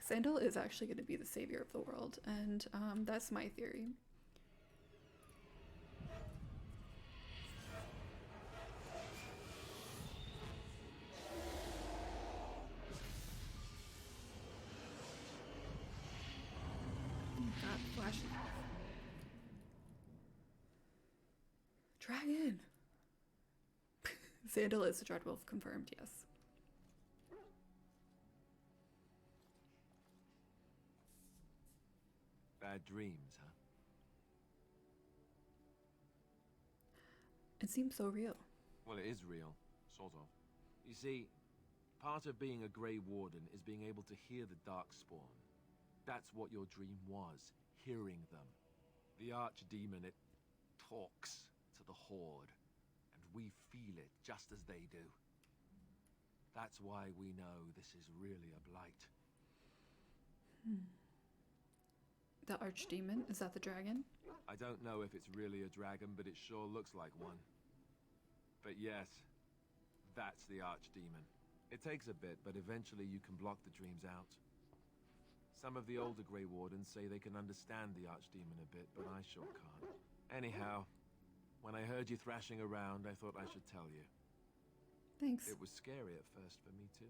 Sandal is actually going to be the savior of the world, and that's my theory. God, flashing. Dragon! Sandal is a Dreadwolf, confirmed, yes. Bad dreams, huh? It seems so real. Well, it is real, sort of. You see, part of being a Grey Warden is being able to hear the Darkspawn. That's what your dream was, hearing them. The Archdemon, it talks to the Horde, and we feel it just as they do. That's why we know this is really a blight. The Archdemon? Is that the dragon? I don't know if it's really a dragon, but it sure looks like one. But yes, that's the Archdemon. It takes a bit, but eventually you can block the dreams out. Some of the older Grey Wardens say they can understand the Archdemon a bit, but I sure can't. Anyhow, when I heard you thrashing around, I thought I should tell you. Thanks. It was scary at first for me too.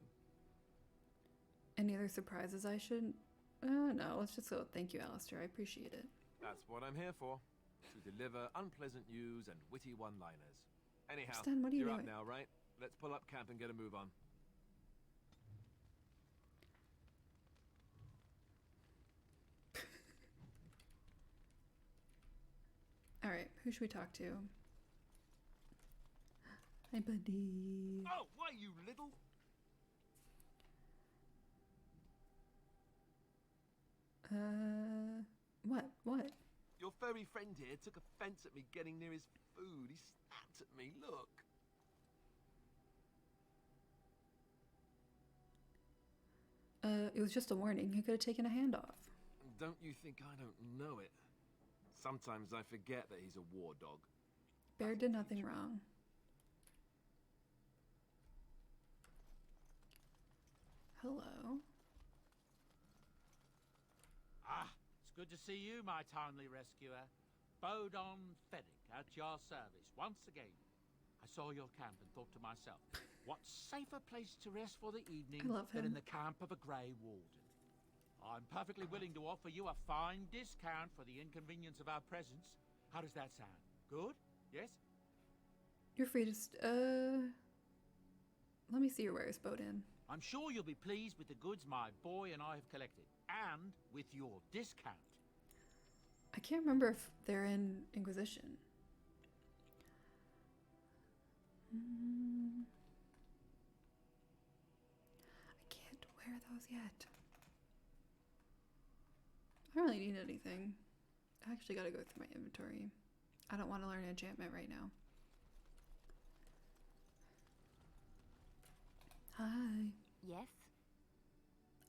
Any other surprises I should... no, let's just go. Thank you, Alistair. I appreciate it. That's what I'm here for. To deliver unpleasant news and witty one-liners. Anyhow, Stan, what are you you're up doing? now, right? Let's pull up camp and get a move on. Alright, who should we talk to? Hi, buddy. Oh, why, you little... What? What? Your furry friend here took offense at me getting near his food. He snapped at me, look. It was just a warning. He could have taken a hand off. Don't you think I don't know it? Sometimes I forget that he's a war dog. Bear did nothing wrong. Hello. Ah, it's good to see you, my timely rescuer. Bodon Feddick, at your service once again. I saw your camp and thought to myself, what safer place to rest for the evening I love than him. in the camp of a Grey Warden? I'm perfectly willing to offer you a fine discount for the inconvenience of our presence. How does that sound? Good? Yes? You're free to let me see your wares, Bodin. I'm sure you'll be pleased with the goods my boy and I have collected, and with your discount. I can't remember if they're in Inquisition. I can't wear those yet. I don't really need anything. I actually gotta go through my inventory. I don't want to learn enchantment right now. Hi. Yes?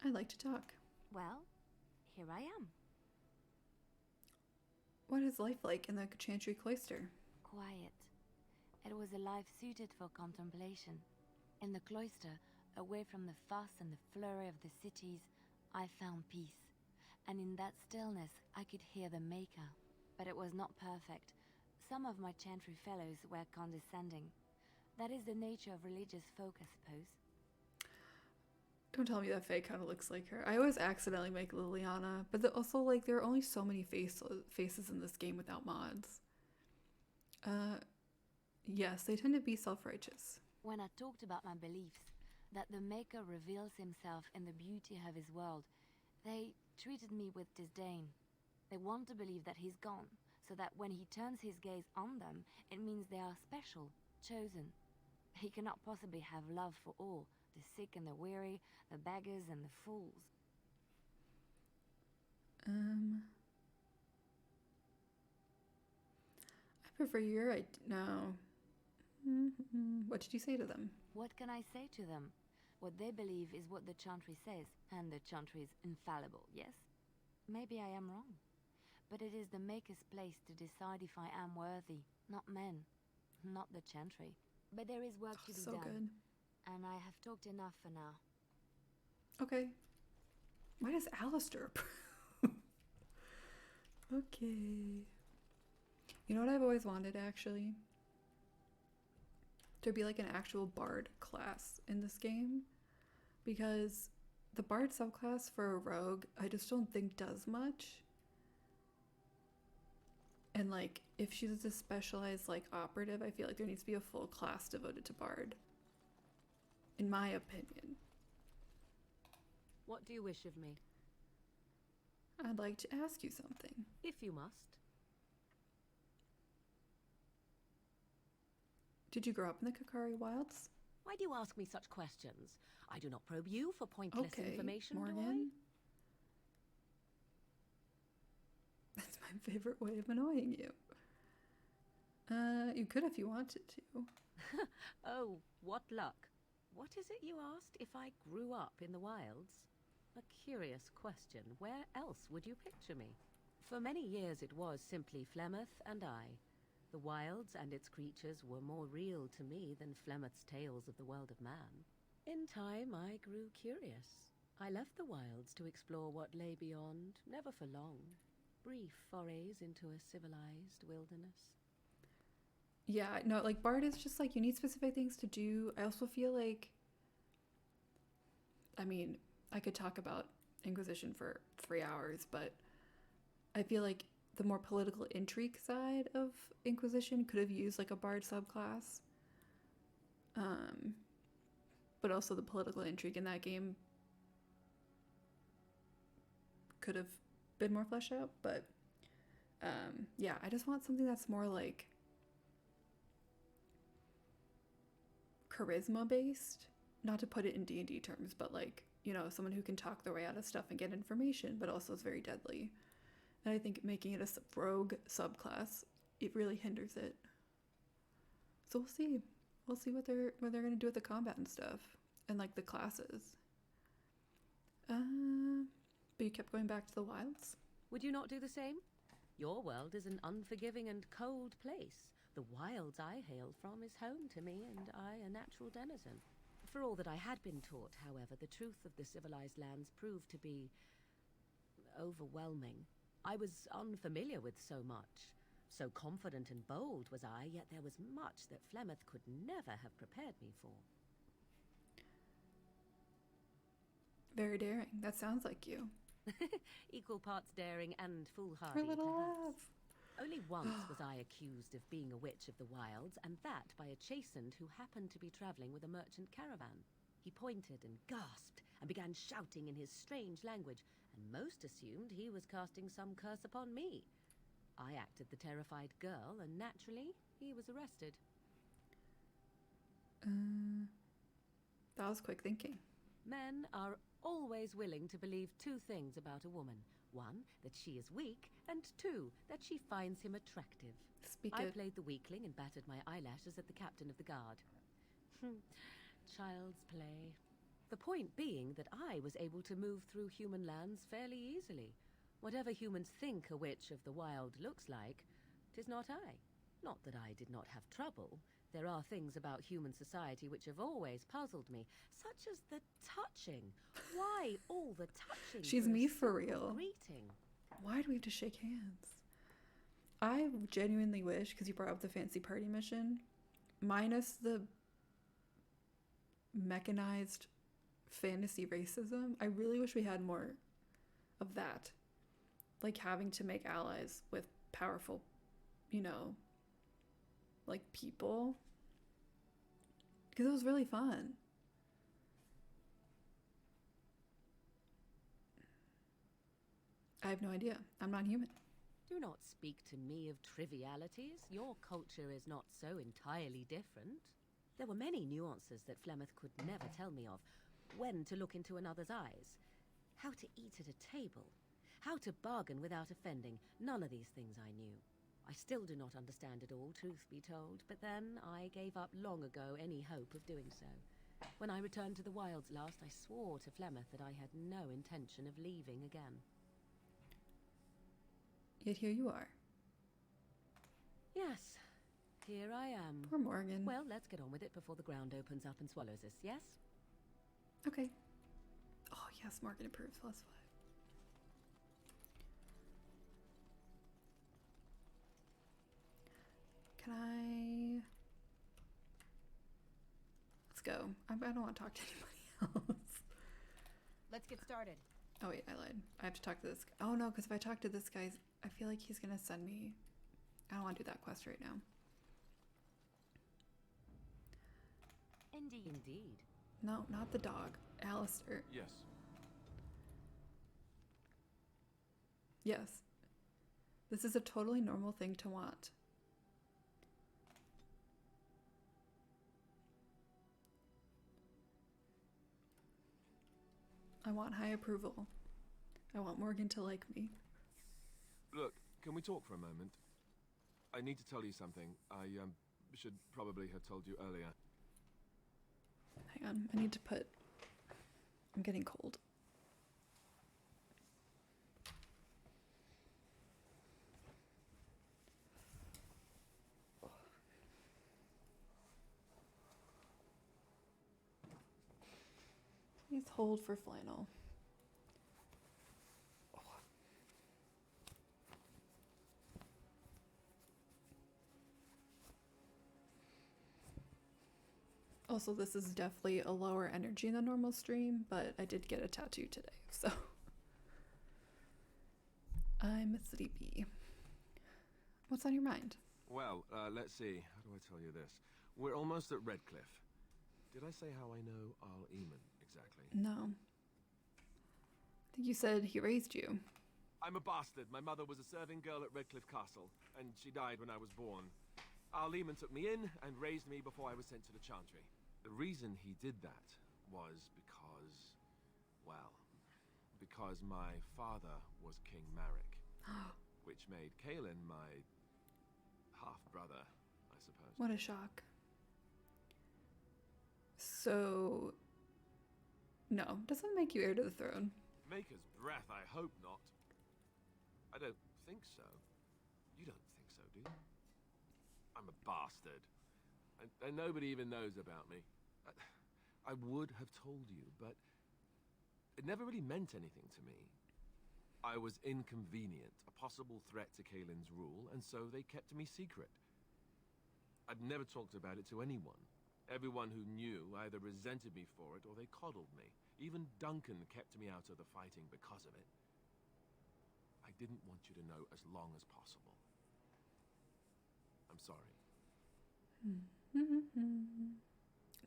I like to talk. Well, here I am. What is life like in the Chantry Cloister? Quiet. It was a life suited for contemplation. In the cloister, away from the fuss and the flurry of the cities, I found peace. And in that stillness, I could hear the Maker. But it was not perfect. Some of my Chantry fellows were condescending. That is the nature of religious folk, I suppose. Don't tell me that Faye kind of looks like her. I always accidentally make Leliana, but also, like, there are only so many faces in this game without mods. Yes, they tend to be self-righteous. When I talked about my beliefs, that the Maker reveals himself in the beauty of his world, they treated me with disdain. They want to believe that he's gone, so that when he turns his gaze on them, it means they are special, chosen. He cannot possibly have love for all, the sick and the weary, the beggars and the fools. I prefer your no. What did you say to them? What can I say to them? What they believe is what the Chantry says, and the Chantry is infallible, yes? Maybe I am wrong. But it is the Maker's place to decide if I am worthy, not men, not the Chantry. But there is work to be So done. good. And I have talked enough for now. Okay. Why does Alistair approve? Okay. You know what I've always wanted, actually? To be like an actual bard class in this game. Because the bard subclass for a rogue, I just don't think does much. And like, if she's a specialized like operative, I feel like there needs to be a full class devoted to bard. In my opinion. What do you wish of me? I'd like to ask you something. If you must. Did you grow up in the Kakari Wilds? Why do you ask me such questions? I do not probe you for pointless information, Morgan. do I? That's my favorite way of annoying you. You could if you wanted to. Oh, what luck. What is it you asked if I grew up in the wilds? A curious question. Where else would you picture me? For many years it was simply Flemeth and I. The wilds and its creatures were more real to me than Flemeth's tales of the world of man. In time I grew curious. I left the wilds to explore what lay beyond, never for long. Brief forays into a civilized wilderness. Yeah, no, like bard is just like you need specific things to do. I also feel like, I mean, I could talk about Inquisition for 3 hours, but I feel like the more political intrigue side of Inquisition could have used like a bard subclass. But also the political intrigue in that game could have been more fleshed out. But yeah, I just want something that's more like charisma based. Not to put it in D&D terms, but like, you know, someone who can talk their way out of stuff and get information, but also is very deadly. And I think making it a rogue subclass, it really hinders it. So we'll see. We'll see what they're gonna do with the combat and stuff, and like the classes. But you kept going back to the wilds? Would you not do the same? Your world is an unforgiving and cold place. The wilds I hail from is home to me, and I a natural denizen. For all that I had been taught, however, the truth of the civilized lands proved to be overwhelming. I was unfamiliar with so much. So confident and bold was I, yet there was much that Flemeth could never have prepared me for. Very daring. That sounds like you. Equal parts daring and foolhardy, Her little perhaps. laugh. Only once was I accused of being a witch of the wilds, and that by a chastened who happened to be traveling with a merchant caravan. He pointed and gasped and began shouting in his strange language, and most assumed he was casting some curse upon me. I acted the terrified girl, and naturally, he was arrested. That was quick thinking. Men are always willing to believe two things about a woman. One, that she is weak, and two, that she finds him attractive. Speak I it. played the weakling and battered my eyelashes at the captain of the guard. Child's play. The point being that I was able to move through human lands fairly easily. Whatever humans think a witch of the wild looks like, 'tis not I. Not that I did not have trouble. There are things about human society which have always puzzled me, such as the touching. Why all the touching? She's for a me for simple real. Greeting. Why do we have to shake hands? I genuinely wish, because you brought up the fancy party mission, minus the mechanized fantasy racism, I really wish we had more of that. Like having to make allies with powerful, like people. Because it was really fun. I have no idea. I'm not human. Do not speak to me of trivialities. Your culture is not so entirely different. There were many nuances that Flemeth could never tell me of. When to look into another's eyes. How to eat at a table. How to bargain without offending. None of these things I knew. I still do not understand it all, truth be told, but then I gave up long ago any hope of doing so. When I returned to the wilds last, I swore to Flemeth that I had no intention of leaving again. Yet here you are. Yes, here I am. Poor Morgan. Well, let's get on with it before the ground opens up and swallows us, yes? Okay. Oh, yes, Morgan approves. +5. Can I... Let's go. I don't want to talk to anybody else. Let's get started. Oh, wait, I lied. I have to talk to this guy. Oh, no, because if I talk to this guy, I feel like he's going to send me... I don't want to do that quest right now. Indeed. No, not the dog. Alistair. Yes. Yes. This is a totally normal thing to want. I want high approval. I want Morgan to like me. Look, can we talk for a moment? I need to tell you something. I should probably have told you earlier. Hang on, I need to put... I'm getting cold. Please hold for flannel. Also, this is definitely a lower energy than normal stream, but I did get a tattoo today, so I'm sleepy. What's on your mind? Well, let's see. How do I tell you this? We're almost at Redcliffe. Did I say how I know Arl Eamon exactly? No. I think you said he raised you. I'm a bastard. My mother was a serving girl at Redcliffe Castle, and she died when I was born. Arl Eamon took me in and raised me before I was sent to the Chantry. The reason he did that was because, well, because my father was King Marek, which made Kaelin my half-brother, I suppose. What a shock. So, no, doesn't make you heir to the throne. Maker's breath, I hope not. I don't think so. You don't think so, do you? I'm a bastard. And nobody even knows about me. I would have told you, but it never really meant anything to me. I was inconvenient, a possible threat to Kaelin's rule, and so they kept me secret. I'd never talked about it to anyone. Everyone who knew either resented me for it or they coddled me. Even Duncan kept me out of the fighting because of it. didn't want you to know as long as possible. I'm sorry.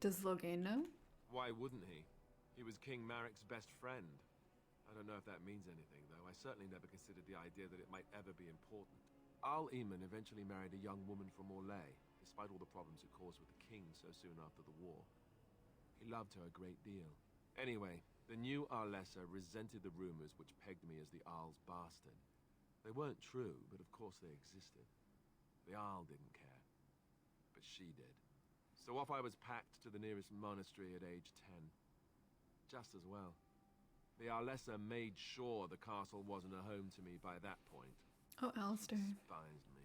Does Logain know? Why wouldn't he? He was King Marek's best friend. I don't know if that means anything, though. I certainly never considered the idea that it might ever be important. Arl Eamon eventually married a young woman from Orlais, despite all the problems it caused with the king so soon after the war. He loved her a great deal. Anyway, the new Arlessa resented the rumors which pegged me as the Arl's bastard. They weren't true, but of course they existed. The Arl didn't care, but she did. So off I was packed to the nearest monastery at age 10. Just as well. The Arlessa made sure the castle wasn't a home to me by that point. Oh, Alistair. Despised me.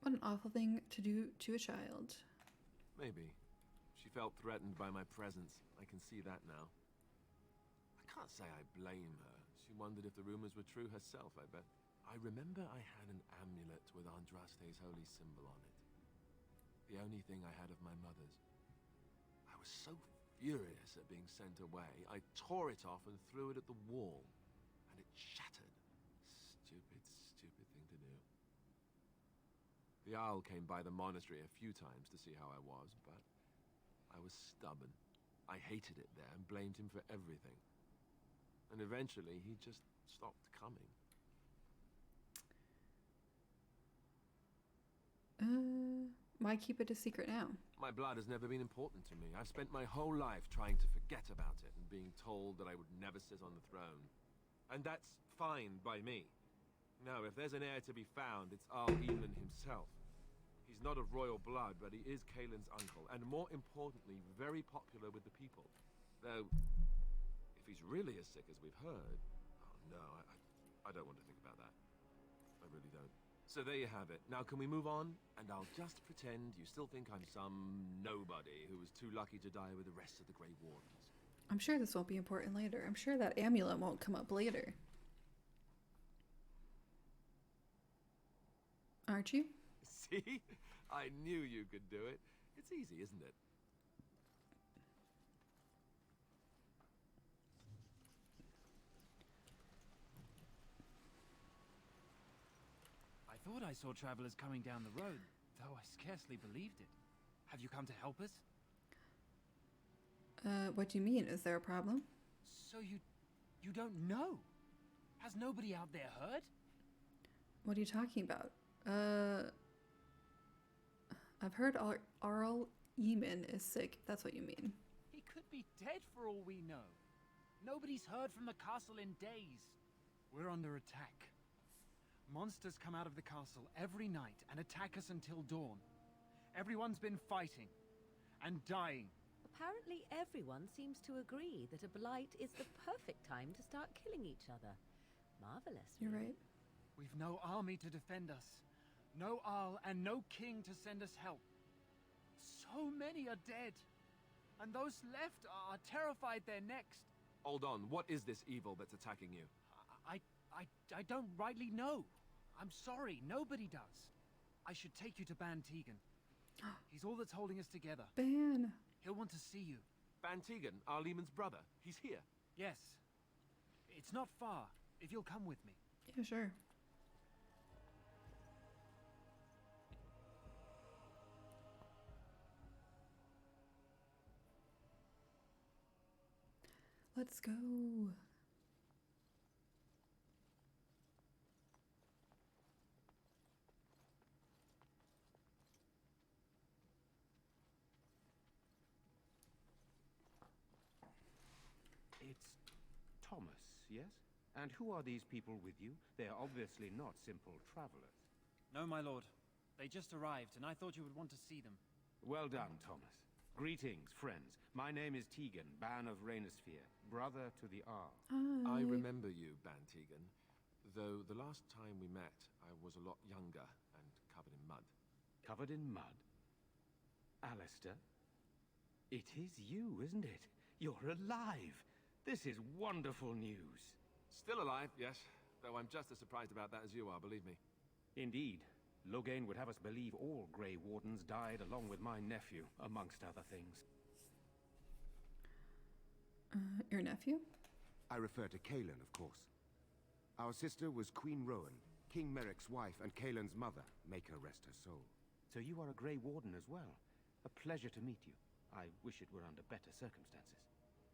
What an awful thing to do to a child. Maybe. She felt threatened by my presence. I can see that now. I can't say I blame her. She wondered if the rumors were true herself, I bet. I remember I had an amulet with Andraste's holy symbol on it. The only thing I had of my mother's. I was so furious at being sent away, I tore it off and threw it at the wall. And it shattered. Stupid thing to do. The Owl came by the monastery a few times to see how I was, but I was stubborn. I hated it there and blamed him for everything. And eventually, he just stopped coming. Why keep it a secret now? My blood has never been important to me. I've spent my whole life trying to forget about it and being told that I would never sit on the throne. And that's fine by me. No, if there's an heir to be found, it's Arl Eamon himself. He's not of royal blood, but he is Kaelin's uncle, and more importantly, very popular with the people. Though, if he's really as sick as we've heard... Oh no, I don't want to think about that. I really don't. So there you have it. Now can we move on? And I'll just pretend you still think I'm some nobody who was too lucky to die with the rest of the Grey Wardens. I'm sure this won't be important later. I'm sure that amulet won't come up later. Aren't you? See? I knew you could do it. It's easy, isn't it? I thought I saw travelers coming down the road, though I scarcely believed it. Have you come to help us? What do you mean? Is there a problem? So you don't know? Has nobody out there heard? What are you talking about? I've heard Arl Eamon is sick, if that's what you mean. He could be dead for all we know. Nobody's heard from the castle in days. We're under attack. Monsters come out of the castle every night and attack us until dawn. Everyone's been fighting and dying. Apparently everyone seems to agree that a blight is the perfect time to start killing each other. Marvelous. You're right. We've no army to defend us. No Arl and no king to send us help. So many are dead. And those left are terrified they're next. Hold on, what is this evil that's attacking you? I don't rightly know. I'm sorry, nobody does. I should take you to Ban Tegan. He's all that's holding us together. Ban. He'll want to see you. Ban Tegan, Arl Eamon's brother. He's here. Yes. It's not far, if you'll come with me. Yeah, sure. Let's go. It's Thomas, yes? And who are these people with you? They are obviously not simple travelers. No, my lord. They just arrived, and I thought you would want to see them. Well done, Thomas. Greetings, friends. My name is Tegan, Ban of Rainersphere, brother to the Arl. I remember you, Ban Tegan. Though the last time we met, I was a lot younger and covered in mud. Covered in mud? Alistair? It is you, isn't it? You're alive! This is wonderful news. Still alive, yes. Though I'm just as surprised about that as you are, believe me. Indeed. Logain would have us believe all Grey Wardens died along with my nephew, amongst other things. Your nephew? I refer to Kaelin, of course. Our sister was Queen Rowan, King Merrick's wife and Kaelin's mother. Make her rest her soul. So you are a Grey Warden as well. A pleasure to meet you. I wish it were under better circumstances.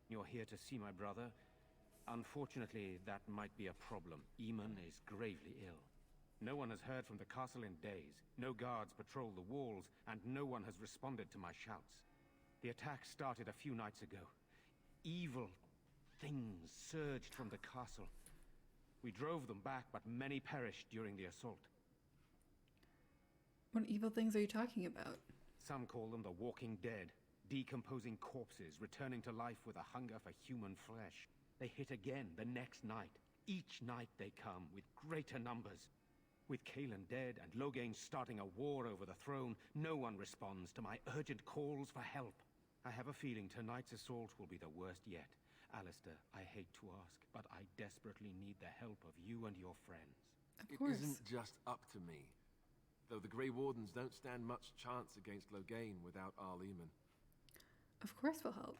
You're here to see my brother? Unfortunately, that might be a problem. Eamon is gravely ill. No one has heard from the castle in days. No guards patrol the walls, and no one has responded to my shouts. The attack started a few nights ago. Evil things surged from the castle. We drove them back, but many perished during the assault. What evil things are you talking about? Some call them the Walking Dead, decomposing corpses, returning to life with a hunger for human flesh. They hit again the next night. Each night they come, with greater numbers. With Kaelin dead and Logain starting a war over the throne, no one responds to my urgent calls for help. I have a feeling tonight's assault will be the worst yet. Alistair, I hate to ask, but I desperately need the help of you and your friends. It isn't just up to me. Though the Grey Wardens don't stand much chance against Logain without Eamon. Of course we'll help.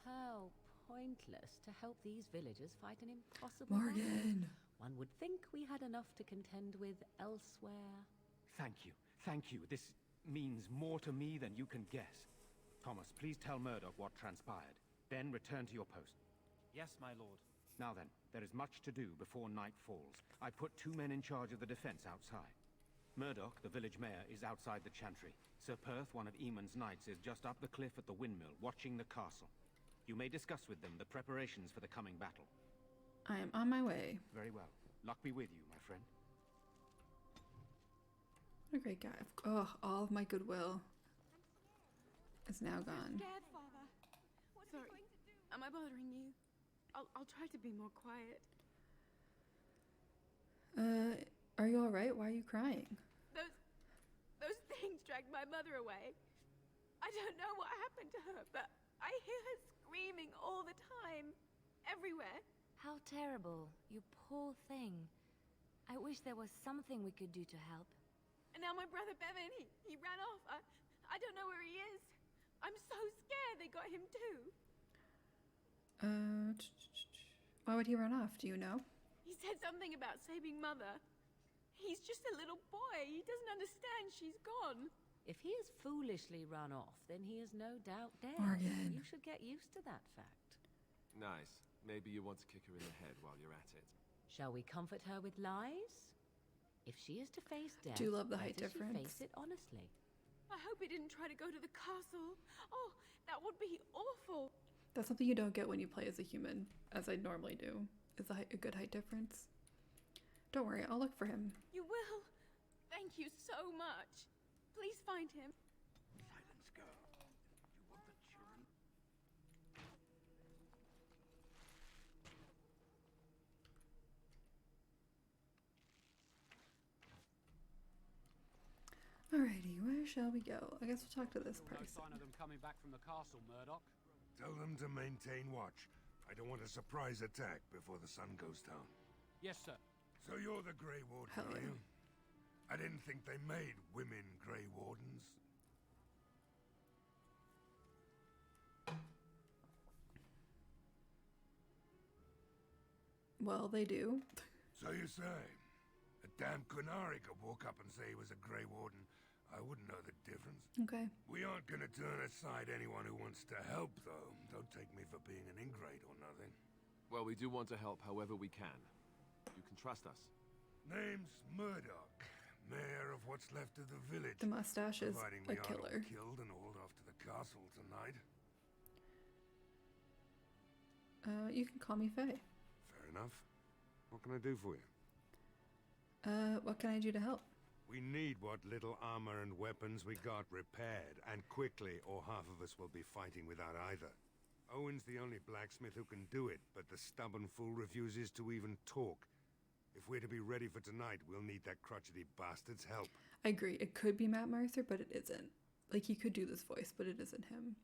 How pointless to help these villagers fight an impossible Morgan! battle. One would think we had enough to contend with elsewhere. Thank you. Thank you. This means more to me than you can guess. Thomas, please tell Murdoch what transpired. Then return to your post. Yes, my lord. Now then, there is much to do before night falls. I put 2 men in charge of the defense outside. Murdoch, the village mayor, is outside the chantry. Sir Perth, one of Eamon's knights, is just up the cliff at the windmill, watching the castle. You may discuss with them the preparations for the coming battle. I am on my way. Very well. Luck be with you, my friend. What a great guy. Oh, all of my goodwill is now gone. Scared, Father. What are you going to do? Am I bothering you? I'll try to be more quiet. Are you alright? Why are you crying? Those things dragged my mother away. I don't know what happened to her, but I hear her screaming all the time. Everywhere. How terrible. You poor thing. I wish there was something we could do to help. And now my brother Bevan, he ran off. I don't know where he is. I'm so scared they got him too. Why would he run off? Do you know? He said something about saving Mother. He's just a little boy. He doesn't understand she's gone. If he has foolishly run off, then he is no doubt dead. Morgan. You should get used to that fact. Nice. Maybe you want to kick her in the head while you're at it. Shall we comfort her with lies? If she is to face death, Do love the why height does she difference. face it honestly? I hope he didn't try to go to the castle. Oh, that would be awful. That's something you don't get when you play as a human, as I normally do, is a good height difference. Don't worry, I'll look for him. You will? Thank you so much. Please find him. Silence, girl. You want the children? Alrighty, where shall we go? I guess we'll talk to this No person. sign of them coming back from the castle, Murdoch. Tell them to maintain watch. I don't want a surprise attack before the sun goes down. Yes, sir. So you're the Grey Warden, Hell are yeah. you? I didn't think they made women Grey Wardens. Well, they do. So you say. A damn Qunari could walk up and say he was a Grey Warden. I wouldn't know the difference. Okay. We aren't gonna turn aside anyone who wants to help, though. Don't take me for being an ingrate or nothing. Well, we do want to help however we can. You can trust us. Name's Murdoch, mayor of what's left of the village. The mustache is Providing a we aren't all killer. killed and hauled off to the castle tonight. You can call me Faye. Fair enough. What can I do for you? What can I do to help? We need what little armor and weapons we got repaired, and quickly, or half of us will be fighting without either. Owen's the only blacksmith who can do it, but the stubborn fool refuses to even talk. If we're to be ready for tonight, we'll need that crotchety bastard's help. I agree. It could be Matt Mercer, but it isn't. Like, he could do this voice, but it isn't him.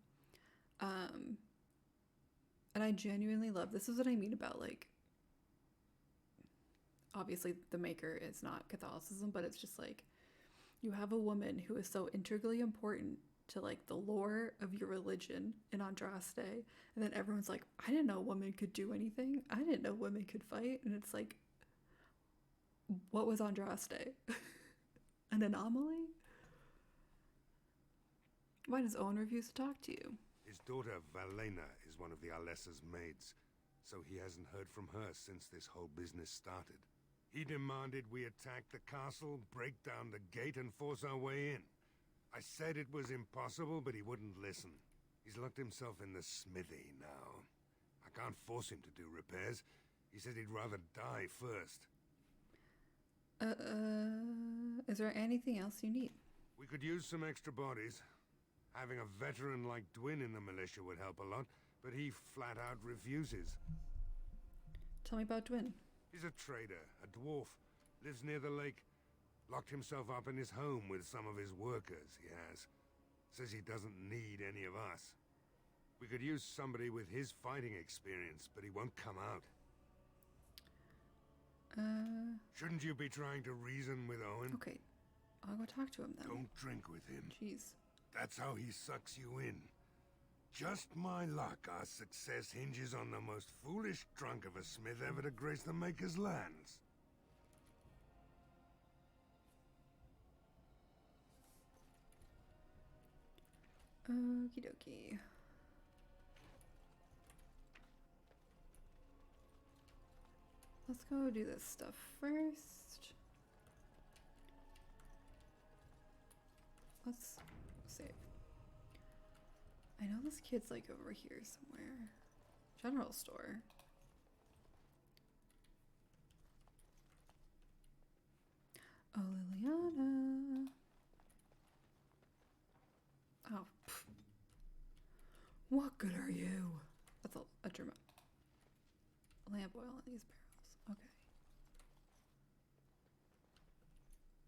And I genuinely love, this is what I mean about, like, obviously the Maker is not Catholicism, but it's just like, you have a woman who is so integrally important to, like, the lore of your religion in Andraste, and then everyone's like, I didn't know women could do anything. I didn't know women could fight. And it's like, What was Andraste? An anomaly? Why does Owen refuse to talk to you? His daughter, Valena, is one of the Alessa's maids, so he hasn't heard from her since this whole business started. He demanded we attack the castle, break down the gate, and force our way in. I said it was impossible, but he wouldn't listen. He's locked himself in the smithy now. I can't force him to do repairs. He said he'd rather die first. Is there anything else you need? We could use some extra bodies. Having a veteran like Dwin in the militia would help a lot, but he flat out refuses. Tell me about Dwin. He's a trader, a dwarf, lives near the lake. Locked himself up in his home with some of his workers, he has. Says he doesn't need any of us. We could use somebody with his fighting experience, but he won't come out. Shouldn't you be trying to reason with Owen? Okay, I'll go talk to him then. Don't drink with him. Jeez. That's how he sucks you in. Just my luck, our success hinges on the most foolish drunk of a smith ever to grace the Maker's lands. Okie dokie. Let's go do this stuff first. Let's save. I know this kid's like over here somewhere. General store. Oh, Leliana. Oh. Pff. What good are you? That's a German. Lamp oil in these barrels. Okay.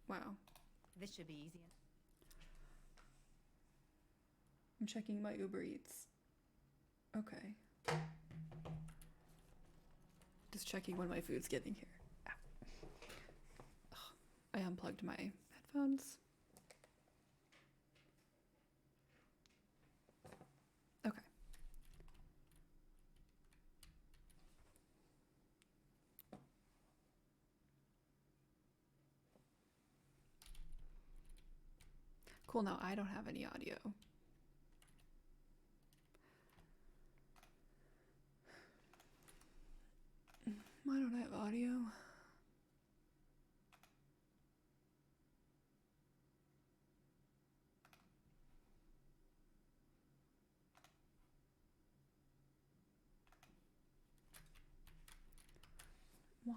Wow. This should be easy. I'm checking my Uber Eats. Okay. Just checking when my food's getting here. Ugh. I unplugged my headphones. Okay. Cool, now I don't have any audio. Why don't I have audio? Why?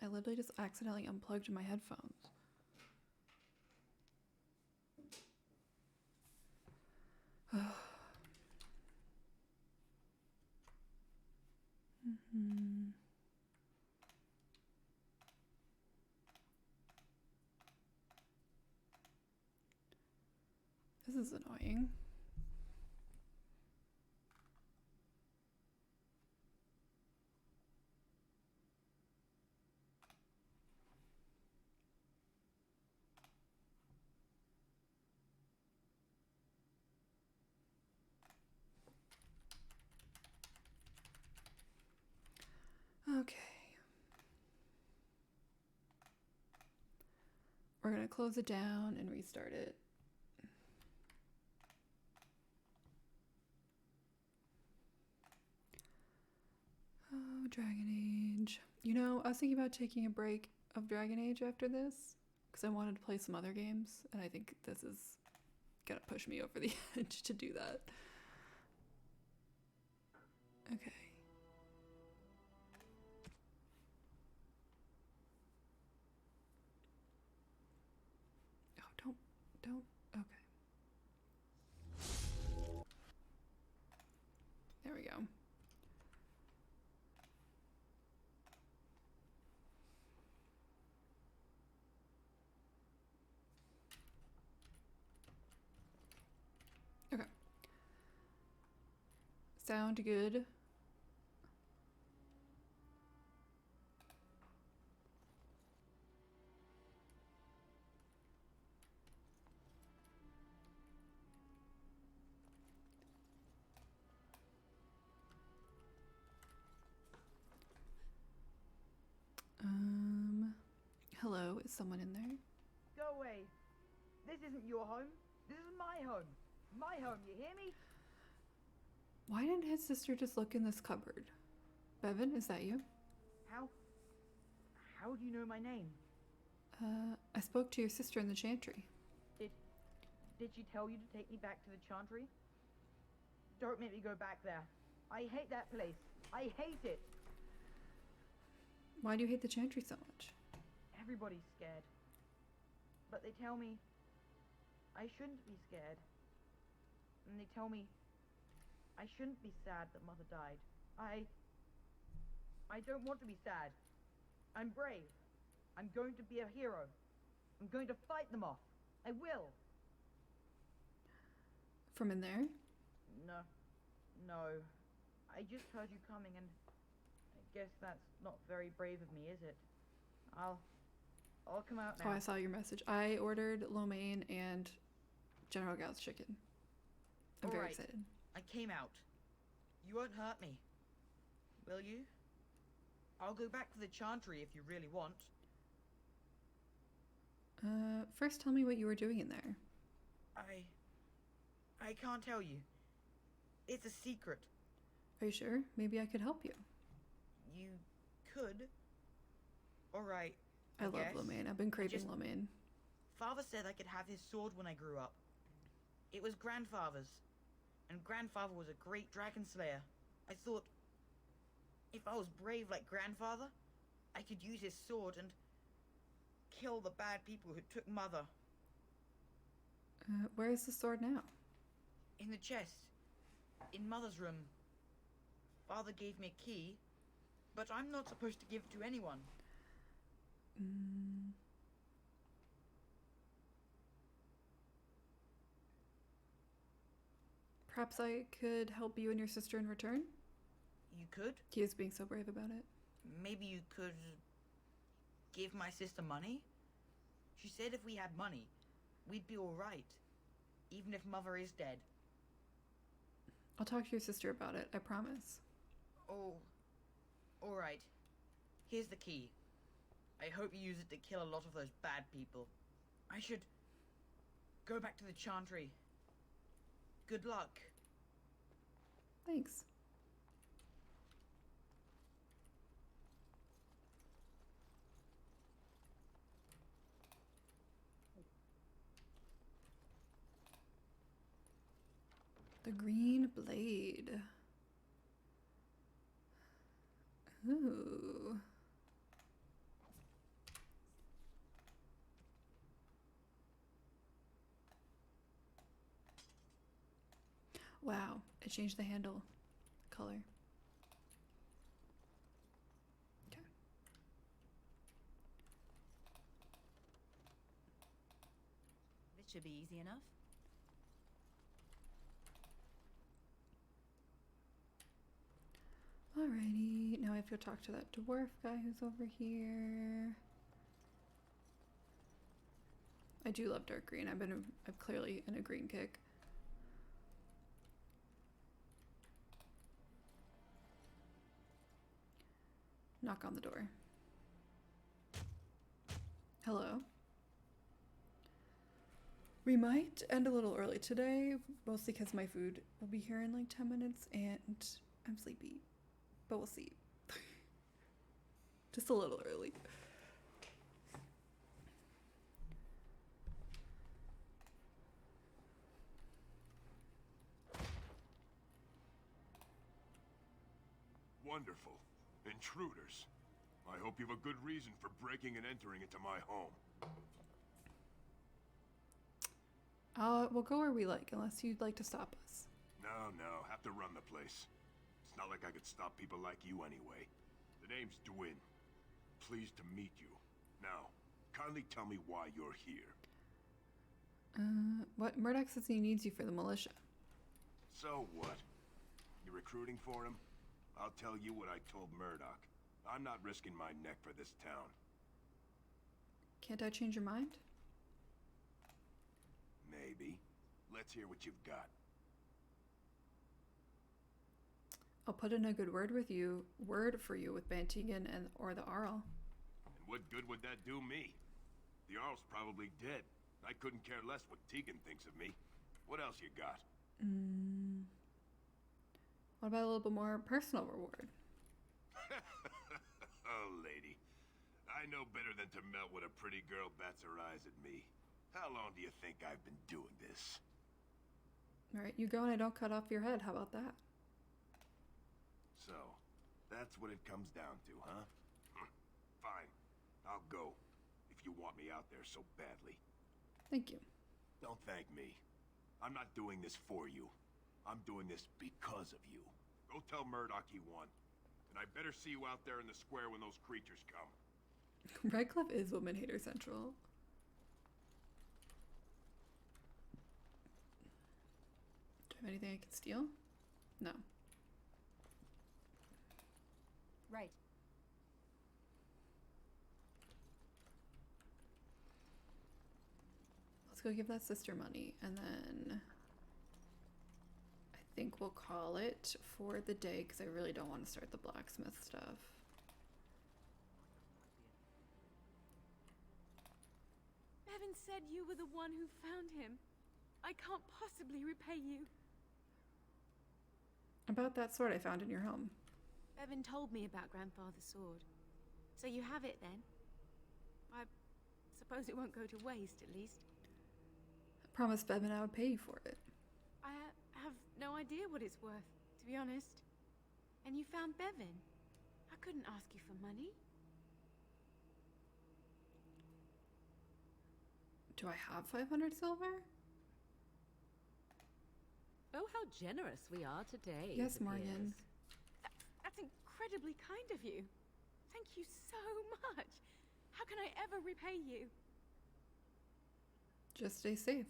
I literally just accidentally unplugged my headphones. This is annoying. Okay. We're gonna close it down and restart it. Oh, Dragon Age. You know, I was thinking about taking a break of Dragon Age after this because I wanted to play some other games, and I think this is gonna push me over the edge to do that. Okay. Oh, don't, okay. There we go. Okay. Sound good? Hello, is someone in there? Go away. This isn't your home. This is my home. My home, you hear me? Why didn't his sister just look in this cupboard? Bevan, is that you? How do you know my name? I spoke to your sister in the chantry. Did she tell you to take me back to the chantry? Don't make me go back there. I hate that place. I hate it. Why do you hate the chantry so much? Everybody's scared. But they tell me I shouldn't be scared. And they tell me I shouldn't be sad that Mother died. I don't want to be sad. I'm brave. I'm going to be a hero. I'm going to fight them off. I will. From in there? No. I just heard you coming and I guess that's not very brave of me, is it? I'll come out now. Oh, I saw your message. I ordered lo mein and General Gao's chicken. I'm very excited. I came out. You won't hurt me. Will you? I'll go back to the chantry if you really want. First tell me what you were doing in there. I can't tell you. It's a secret. Are you sure? Maybe I could help you. You could. Alright. I love lo mein. I've been craving lo mein. Father said I could have his sword when I grew up. It was grandfather's. And grandfather was a great dragon slayer. I thought, if I was brave like grandfather, I could use his sword and kill the bad people who took Mother. Where is the sword now? In the chest. In Mother's room. Father gave me a key, but I'm not supposed to give it to anyone. Perhaps I could help you and your sister in return? You could? He is being so brave about it. Maybe you could give my sister money? She said if we had money, we'd be alright. Even if Mother is dead. I'll talk to your sister about it, I promise. Oh, alright. Here's the key. I hope you use it to kill a lot of those bad people. I should go back to the chantry. Good luck. Thanks. The green blade. Ooh. Wow, it changed the handle color. Okay. This should be easy enough. Alrighty, now I have to talk to that dwarf guy who's over here. I do love dark green. I'm clearly in a green kick. Knock on the door. Hello. We might end a little early today, mostly because my food will be here in like 10 minutes and I'm sleepy. But we'll see. Just a little early. Wonderful. Intruders. I hope you have a good reason for breaking and entering into my home. We'll go where we like, unless you'd like to stop us. No, have to run the place. It's not like I could stop people like you anyway. The name's Dwyn. Pleased to meet you. Now, kindly tell me why you're here. What? Murdoch says he needs you for the militia. So what? You recruiting for him? I'll tell you what I told Murdoch. I'm not risking my neck for this town. Can't I change your mind? Maybe. Let's hear what you've got. I'll put in a good word for you with Bantigan or the Arl. And what good would that do me? The Jarl's probably dead. I couldn't care less what Tegan thinks of me. What else you got? What about a little bit more personal reward? Oh, lady. I know better than to melt when a pretty girl bats her eyes at me. How long do you think I've been doing this? Alright, you go and I don't cut off your head. How about that? So, that's what it comes down to, huh? Fine. I'll go. If you want me out there so badly. Thank you. Don't thank me. I'm not doing this for you. I'm doing this because of you. Go tell Murdoch he won. And I better see you out there in the square when those creatures come. Redcliffe is Woman Hater Central. Do I have anything I can steal? No. Right. Let's go give that sister money, and then I think we'll call it for the day because I really don't want to start the blacksmith stuff. Bevan said you were the one who found him. I can't possibly repay you. About that sword I found in your home. Bevan told me about Grandfather's sword. So you have it then? I suppose it won't go to waste, at least. I promised Bevan I would pay you for it. I have no idea what it's worth, to be honest. And you found Bevan. I couldn't ask you for money. Do I have 500 silver? Oh, how generous we are today. Yes, Morgan. That's incredibly kind of you. Thank you so much. How can I ever repay you? Just stay safe.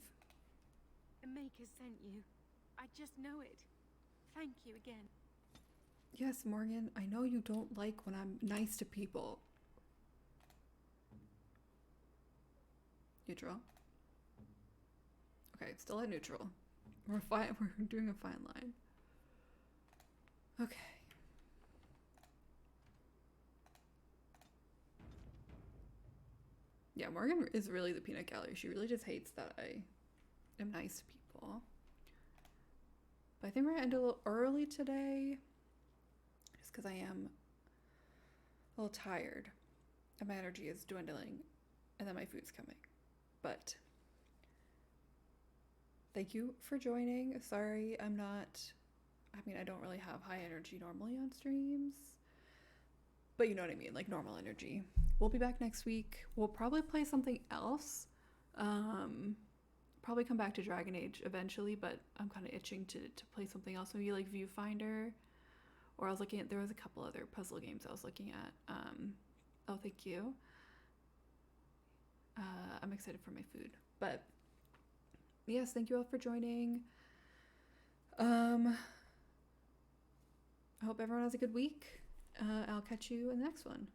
The Maker sent you. I just know it. Thank you again. Yes, Morgan, I know you don't like when I'm nice to people. Neutral. Okay, still at neutral. We're fine. We're doing a fine line. Okay. Yeah, Morgan is really the peanut gallery. She really just hates that I am nice to people. But I think we're gonna end a little early today. Just because I am a little tired. And my energy is dwindling. And then my food's coming. But thank you for joining. Sorry, I don't really have high energy normally on streams. But you know what I mean, like normal energy. We'll be back next week. We'll probably play something else. Probably come back to Dragon Age eventually, but I'm kind of itching to play something else. Maybe like Viewfinder. Or I was looking at, there was a couple other puzzle games I was looking at. Oh, thank you. I'm excited for my food. But yes, thank you all for joining. I hope everyone has a good week. I'll catch you in the next one.